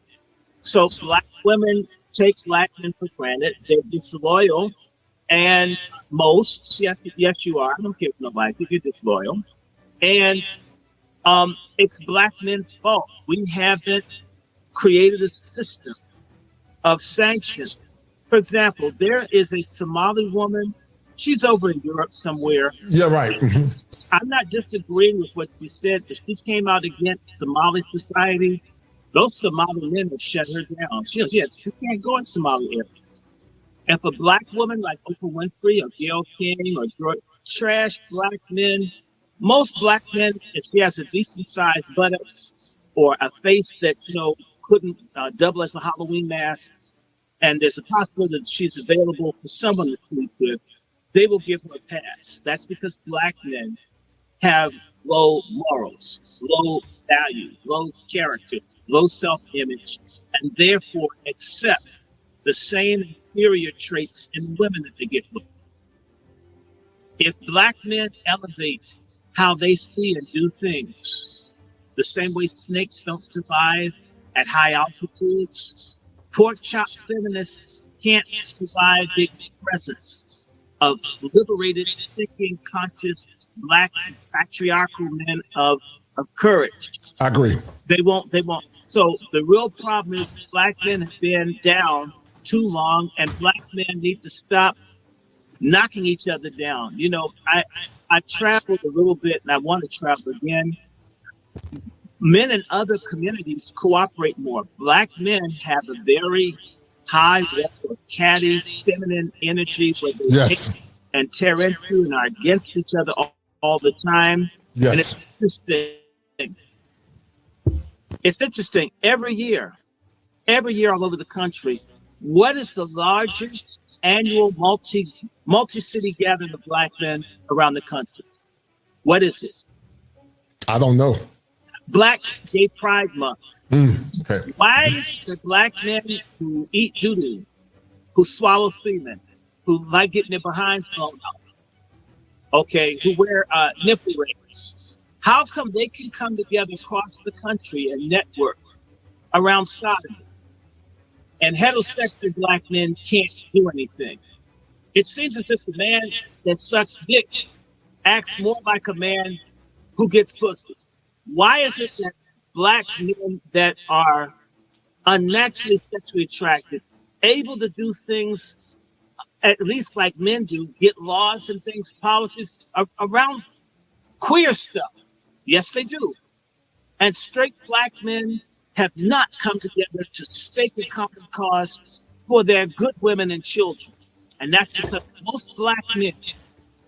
So black women take black men for granted. They're disloyal. And most, yes, you are. I don't care if nobody, if you're disloyal. And it's black men's fault. We haven't created a system of sanctions. For example, there is a Somali woman. She's over in Europe somewhere. Yeah, right. I'm not disagreeing with what you said. If she came out against Somali society, those Somali men have shut her down. She can't go in Somali areas. If a black woman like Oprah Winfrey or Gayle King or George trash black men, most black men, if she has a decent sized buttocks or a face that couldn't double as a Halloween mask, and there's a possibility that she's available for someone to sleep with, they will give her a pass. That's because black men have low morals, low value, low character, low self-image, and therefore accept the same inferior traits in women that they get with. If black men elevate how they see and do things, the same way snakes don't survive at high altitudes, pork chop feminists can't survive the presence of liberated, thinking, conscious, black, patriarchal men of courage. I agree. They won't. So the real problem is black men have been down too long, and black men need to stop knocking each other down. I traveled a little bit, and I want to travel again. Men in other communities cooperate more. Black men have a very high level of catty, feminine energy where they hate and tear into and are against each other all the time. Yes. And it's interesting. It's interesting. Every year all over the country, what is the largest annual multi-city gathering of black men around the country? What is it? I don't know. Black Gay Pride Month. Okay. Why is the black men who eat doo-doo, who swallow semen, who like getting their behinds blown out, who wear nipple rings, how come they can come together across the country and network around sodomy, and heterosexual black men can't do anything? It seems as if the man that sucks dick acts more like a man who gets pussy. Why is it that black men that are unnaturally sexually attracted, able to do things at least like men do, get laws and things, policies around queer stuff? Yes, they do. And straight black men have not come together to stake a common cause for their good women and children. And that's because most black men,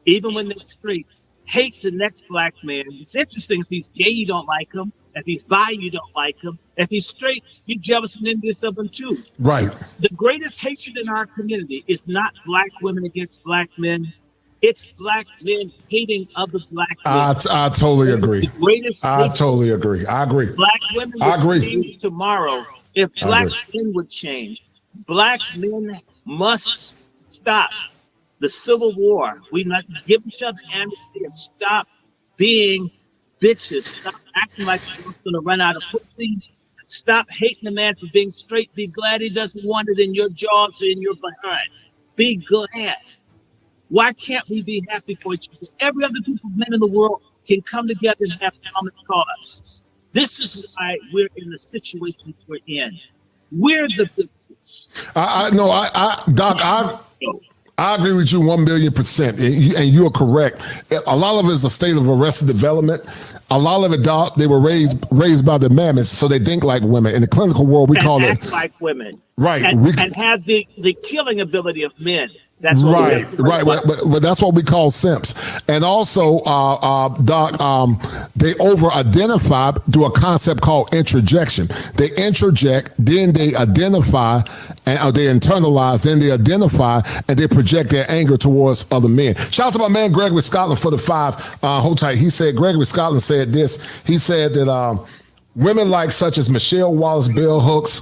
even when they're straight, hate the next black man. It's interesting, if he's gay, you don't like him. If he's bi, you don't like him. If he's straight, you're jealous and envious of him too. Right. The greatest hatred in our community is not black women against black men. It's black men hating other black men. I totally agree. The greatest I totally agree. I agree. Black women would change tomorrow if black men would change. Black men must stop the Civil War. We must give each other amnesty and stop being bitches. Stop acting like we're going to run out of pussy. Stop hating a man for being straight. Be glad he doesn't want it in your jaws or in your behind. Be glad. Why can't we be happy for each other? Every other group of men in the world can come together and have common cause. This is why we're in the situation we're in. We're the bitches. Doc, I agree with you 1,000,000%, and you are correct. A lot of it is a state of arrested development. A lot of it, Doc, they were raised by the mammoths, so they think like women. In the clinical world, we call it act like women, right? And have the killing ability of men. That's right. But that's what we call simps. And also, Doc, they over-identify through a concept called introjection. They introject, then they identify, and they internalize, then they identify, and they project their anger towards other men. Shout out to my man Gregory Scotland for the 5. Hold tight. He said, Gregory Scotland said this. He said that women like such as Michelle Wallace Bell Hooks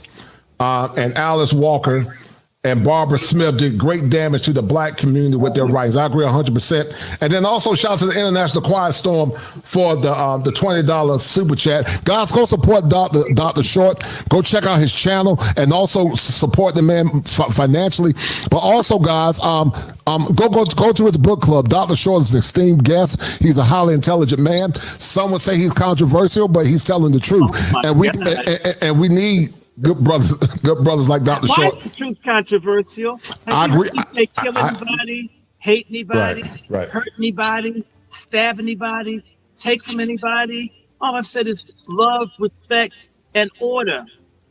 and Alice Walker and Barbara Smith did great damage to the black community with their writings. I agree 100%. And then also shout out to the International Quiet Storm for the $20 super chat. Guys, go support Dr. Short. Go check out his channel and also support the man financially. But also, guys, go to his book club. Dr. Short is an esteemed guest. He's a highly intelligent man. Some would say he's controversial, but he's telling the truth. And we need good brothers like Dr. Short. Why is the truth controversial? I agree. You say kill anybody, hate anybody, right. hurt anybody, stab anybody, take from anybody. All I've said is love, respect, and order,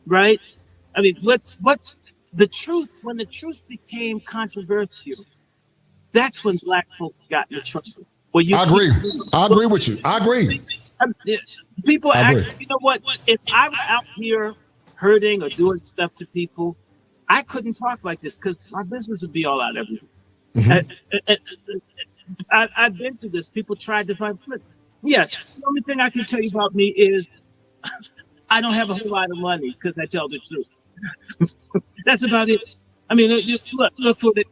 right? I mean, what's the truth? When the truth became controversial, that's when black folks got in trouble. I agree with you. I agree. People act, you know what? If I were out here hurting or doing stuff to people, I couldn't talk like this because my business would be all out everywhere. I've been through this. People tried to find flip. Yes, the only thing I can tell you about me is I don't have a whole lot of money because I tell the truth. That's about it. I mean, look for it.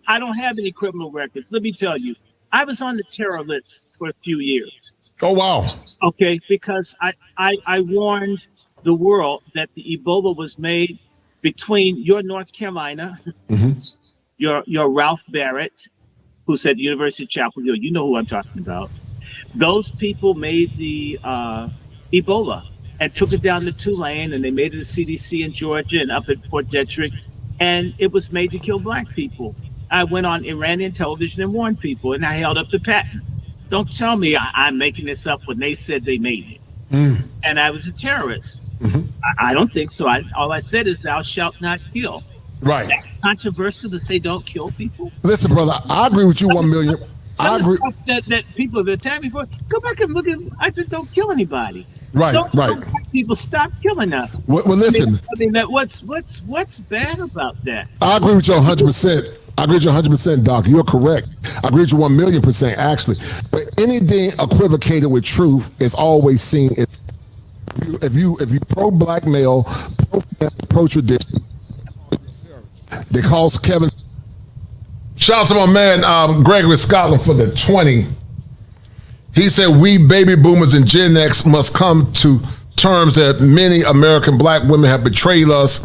I don't have any criminal records. Let me tell you, I was on the terror list for a few years. Oh, wow. Okay, because I warned the world that the Ebola was made between your North Carolina, your Ralph Barrett, who's at the University of Chapel Hill. You know who I'm talking about. Those people made the Ebola and took it down to Tulane, and they made it a CDC in Georgia and up at Fort Detrick, and it was made to kill black people. I went on Iranian television and warned people, and I held up the patent. Don't tell me I'm making this up when they said they made it. And I was a terrorist. I don't think so. All I said is thou shalt not kill. Right. That's controversial to say don't kill people. Listen, brother, I agree with you 1,000,000. I agree. That people have attacked me for. Go back and look at. I said don't kill anybody. Right. Don't people stop killing us. Well, listen. I mean that what's bad about that? I agree with you 100%. I agree with you 100%, Doc. You're correct. I agree with you 1,000,000%, actually. But anything equivocated with truth is always seen as if you pro-black male, pro-tradition. They call Kevin. Shout out to my man Gregory Scotland for the 20. He said, we baby boomers and Gen X must come to terms that many American black women have betrayed us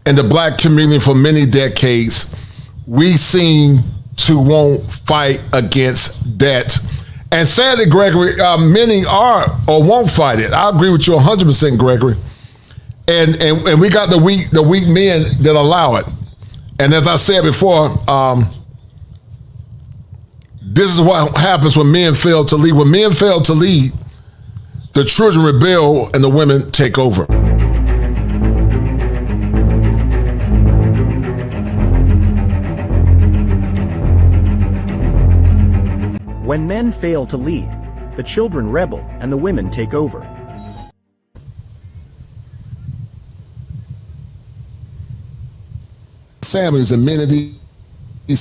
and the black community for many decades. We seem to won't fight against that. And sadly, Gregory, many are or won't fight it. I agree with you 100%, Gregory. And we got the weak men that allow it. And as I said before, this is what happens when men fail to lead. When men fail to lead, the children rebel and the women take over. When men fail to lead, the children rebel and the women take over. Samuels and many of these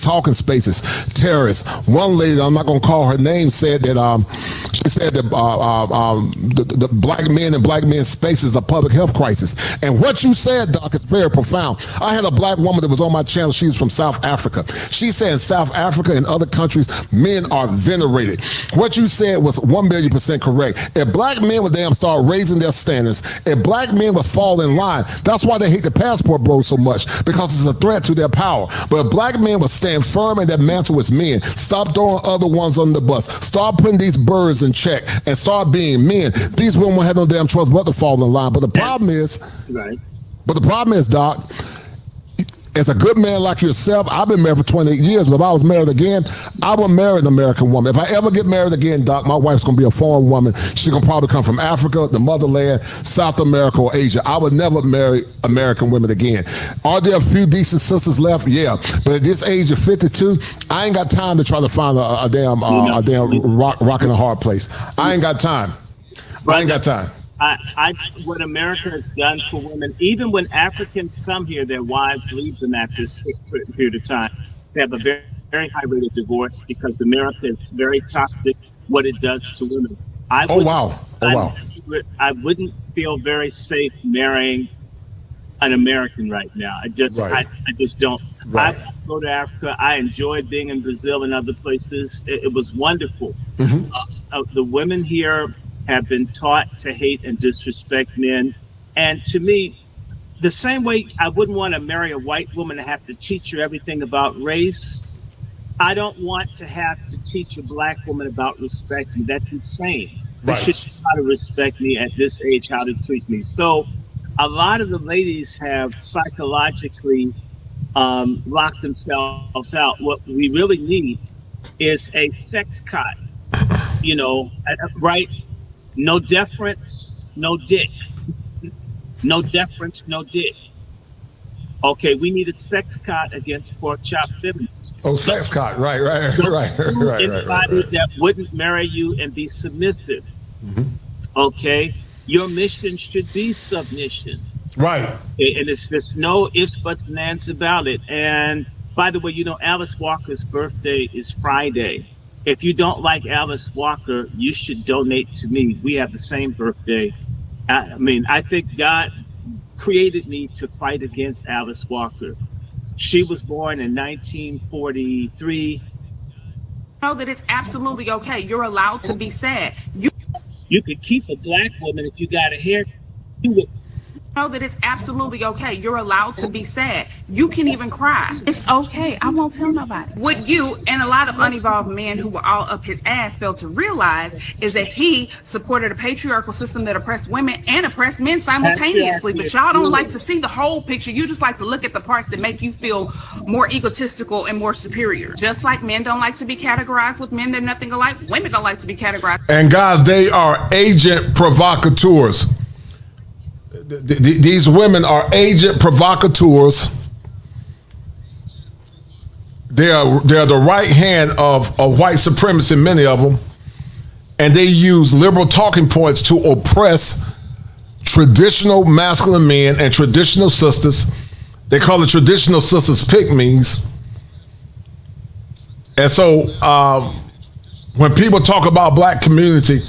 talking spaces, terrorists. One lady, I'm not going to call her name, said that she said that the black men and black men's space is a public health crisis. And what you said, Doc, is very profound. I had a black woman that was on my channel. She's from South Africa. She said in South Africa and other countries, men are venerated. What you said was 1,000,000% correct. If black men would damn start raising their standards, if black men would fall in line, that's why they hate the passport bros so much, because it's a threat to their power. But if black men would stand firm in that mantle as men, stop throwing other ones on the bus, start putting these birds in check, and start being men, these women won't have no damn choice but to fall in line. But the problem is, Doc, as a good man like yourself, I've been married for 28 years, but if I was married again, I would marry an American woman. If I ever get married again, Doc, my wife's going to be a foreign woman. She's going to probably come from Africa, the motherland, South America, or Asia. I would never marry American women again. Are there a few decent sisters left? Yeah. But at this age of 52, I ain't got time to try to find a damn rock in a hard place. I ain't got time. I ain't got time. What America has done for women, even when Africans come here, their wives leave them after a certain period of time. They have a very, very high rate of divorce because America is very toxic, what it does to women. I wouldn't feel very safe marrying an American right now. I just don't. Right. I go to Africa. I enjoyed being in Brazil and other places. It was wonderful. The women here have been taught to hate and disrespect men. And to me, the same way I wouldn't want to marry a white woman and have to teach her everything about race, I don't want to have to teach a black woman about respecting. That's insane. They should know how to respect me at this age, how to treat me. So a lot of the ladies have psychologically locked themselves out. What we really need is a sex cut, right? No deference, no dick. No deference, no dick. Okay, we need a sex cut against pork chop feminists. Oh, sex cut, right. Anybody that wouldn't marry you and be submissive. Okay, your mission should be submission. Right. And there's no ifs, buts, and ands about it. And by the way, Alice Walker's birthday is Friday. If you don't like Alice Walker, you should donate to me. We have the same birthday. I think God created me to fight against Alice Walker. She was born in 1943. Know that it's absolutely okay. You're allowed to be sad. You could keep a black woman if you got a hair. You would know that it's absolutely okay. You're allowed to be sad. You can even cry. It's okay. I won't tell nobody. What you and a lot of unevolved men who were all up his ass failed to realize is that he supported a patriarchal system that oppressed women and oppressed men simultaneously. But y'all don't like to see the whole picture. You just like to look at the parts that make you feel more egotistical and more superior. Just like men don't like to be categorized with men, they're nothing alike. Women don't like to be categorized. And guys, they are agent provocateurs. These women are agent provocateurs. They are the right hand of white supremacy, many of them, and they use liberal talking points to oppress traditional masculine men and traditional sisters. They call the traditional sisters pygmies. And so when people talk about black community,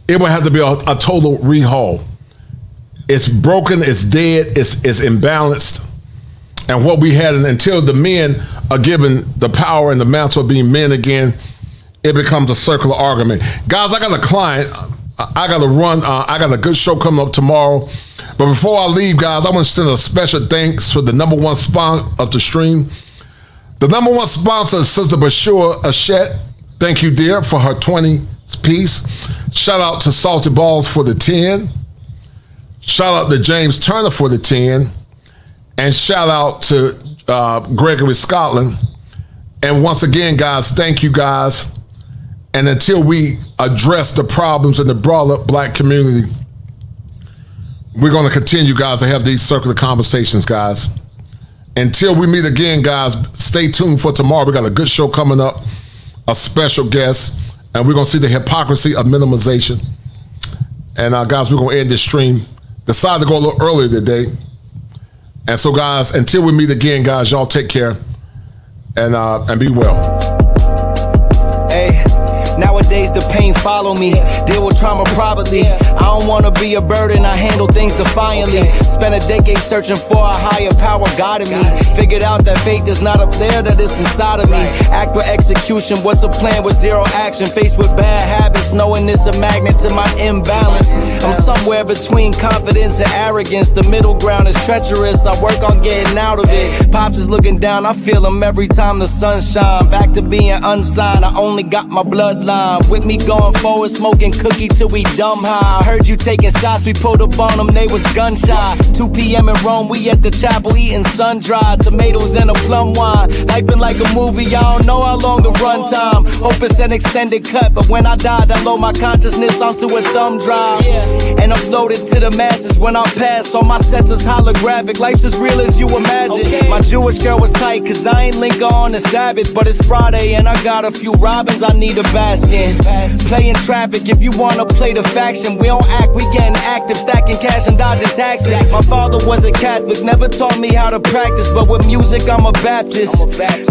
it would have to be a total rehaul. It's broken, it's dead, it's imbalanced. And what we had, until the men are given the power and the mantle of being men again, it becomes a circular argument. Guys, I got a client. I got to run. I got a good show coming up tomorrow. But before I leave, guys, I want to send a special thanks for the number one sponsor of the stream. The number one sponsor is Sister Bashua Ashette. Thank you, dear, for her 20-piece. Shout out to Salty Balls for the 10. Shout out to James Turner for the 10. And shout out to Gregory Scotland. And once again, guys, thank you, guys. And until we address the problems in the broader black community, we're going to continue, guys, to have these circular conversations, guys. Until we meet again, guys, stay tuned for tomorrow. We got a good show coming up, a special guest, and we're going to see the hypocrisy of minimization. And guys, we're going to end this stream. Decided to go a little earlier today. And so, guys, until we meet again, guys, y'all take care and be well. Hey. Nowadays the pain follow me, deal with trauma privately. I don't wanna be a burden, I handle things defiantly. Spent a decade searching for a higher power guiding me. Figured out that faith is not up there, that it's inside of me. Act with execution, what's a plan with zero action? Faced with bad habits, knowing it's a magnet to my imbalance. I'm somewhere between confidence and arrogance. The middle ground is treacherous, I work on getting out of it. Pops is looking down, I feel him every time the sun shines. Back to being unsigned, I only got my bloodline. With me going forward, smoking cookie till we dumb high. I heard you taking shots, we pulled up on them, they was gun shy. 2 p.m. in Rome, we at the chapel eating sun-dried tomatoes and a plum wine. Hyping like a movie, I don't know how long the run time. Hope it's an extended cut, but when I died, I load my consciousness onto a thumb drive. And upload it to the masses when I pass. All my sets is holographic, life's as real as you imagine. My Jewish girl was tight, cause I ain't linker on the Sabbath. But it's Friday and I got a few robins I need a basket. Playing traffic, if you wanna play the faction. We don't act, we getting active, stacking cash and dodging taxes. My father was a Catholic, never taught me how to practice. But with music, I'm a Baptist.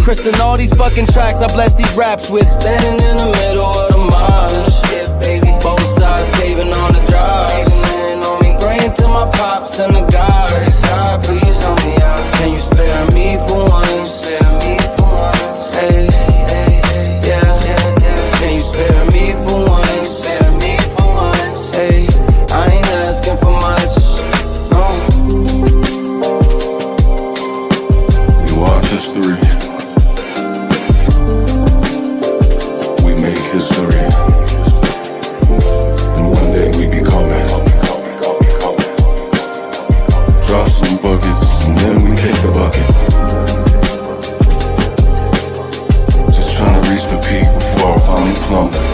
Christen all these fucking tracks, I bless these raps with. Standing in the middle of the marsh, both sides caving on the drive. Praying to my pops and the gods. God, please help me out. Can you spare me for once? Hey. Spare me for once, hey, I ain't asking for much, no. We watch history, we make history, and one day we become it. Drop some buckets, and then we kick the bucket. Just trying to reach the peak before I finally plummet.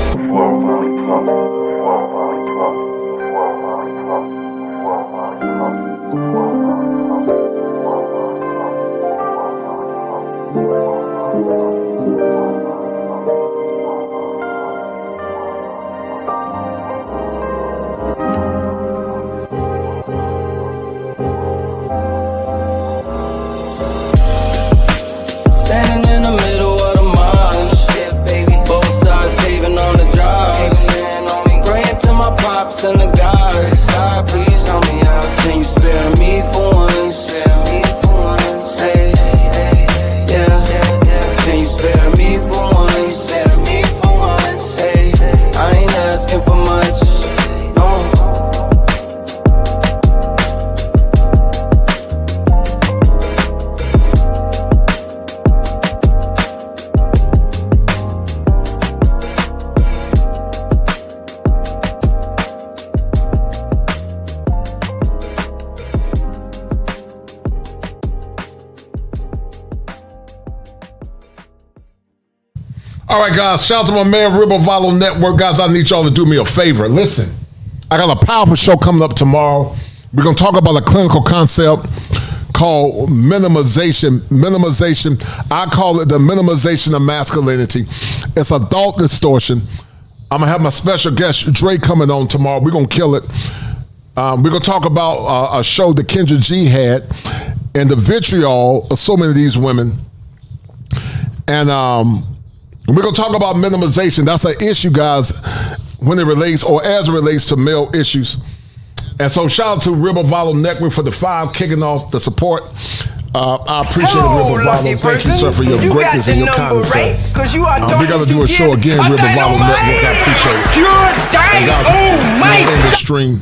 Standing in the middle of the marsh, both sides caving on the drive. Praying to my pops and the gods. God, please help me out. Can you spare me for once? Hey, yeah. Can you spare me for once? Hey, I ain't asking for much, no. All right, guys, shout out to my man, Ribovallo Network. Guys, I need y'all to do me a favor. Listen, I got a powerful show coming up tomorrow. We're going to talk about a clinical concept called minimization. I call it the minimization of masculinity. It's a thought distortion. I'm going to have my special guest, Dre, coming on tomorrow. We're going to kill it. We're going to talk about a show that Kendra G had and the vitriol of so many of these women. And we're going to talk about minimization. That's an issue, guys, when it relates or as it relates to male issues. And so shout out to Ribovallo Network for the 5 kicking off the support. I appreciate it, Ribovallo. Thank you, sir, for your greatness and your kindness, sir. We got to do a show again, Ribovallo Network. I appreciate it. And guys, we'll end the stream.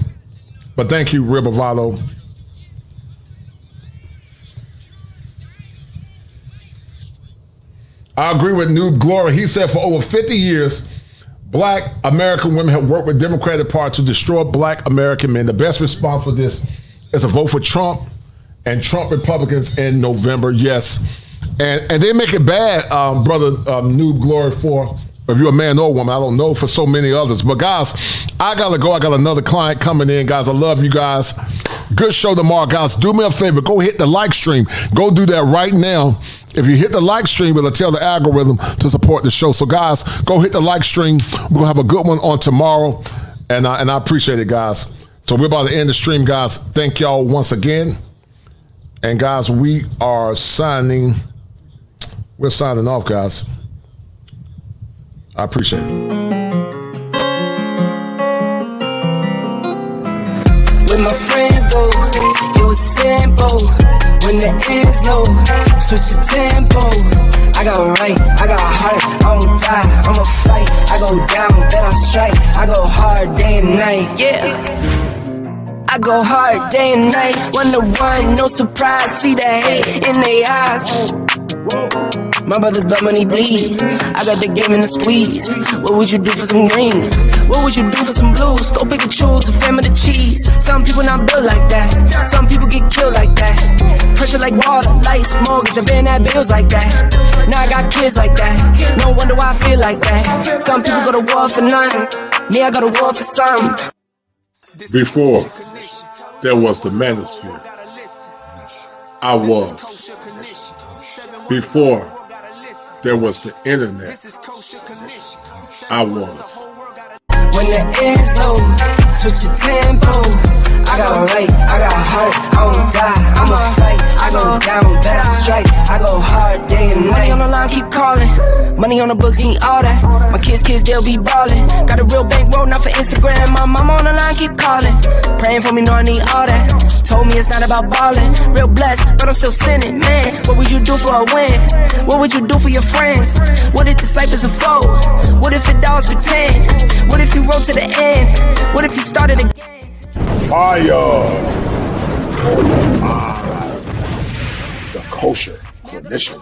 But thank you, Ribovallo. I agree with Noob Glory. He said for over 50 years, Black American women have worked with Democratic Party to destroy Black American men. The best response for this is a vote for Trump and Trump Republicans in November. Yes. And they make it bad, brother Noob Glory, for if you're a man or a woman, I don't know, for so many others. But guys, I gotta go. I got another client coming in, guys. I love you guys. Good show tomorrow, guys. Do me a favor. Go hit the like stream. Go do that right now. If you hit the like stream, it'll tell the algorithm to support the show. So guys, go hit the like stream. We're gonna have a good one on tomorrow. And I appreciate it, guys. So we're about to end the stream, guys. Thank y'all once again. And guys, we're signing off, guys. I appreciate it. When my friends go, it was simple. When the ends low, switch the tempo. I got right, I got heart, I don't die, I'ma fight. I go down, then I strike. I go hard day and night, yeah. I go hard day and night. 1-1, no surprise. See the hate in their eyes. My brothers blood money bleed. I got the game in the squeeze. What would you do for some green? What would you do for some blues? Go pick and choose, the fam of the cheese. Some people not built like that. Some people get killed like that. Pressure like water, lights, mortgage. I've been at bills like that. Now I got kids like that. No wonder why I feel like that. Some people go to war for nothing. Me, I go to war for something. Before there was the manosphere, I was. Before there was the internet, I was. When the ends low, switch the tempo. I got right, I got heart, I won't die, I'ma fight. I go down, bet I strike. I go hard day and night. Money on the line, keep calling. Money on the books, need all that. My kids, they'll be ballin'. Got a real bankroll, not for Instagram. My mama on the line, keep calling. Praying for me, know I need all that. Told me it's not about ballin'. Real blessed, but I'm still sinning, man. What would you do for a win? What would you do for your friends? What if this life is a foe? What if it all was pretend? What if you rode to the end? What if you started again? Fire! The Kosher Clinician.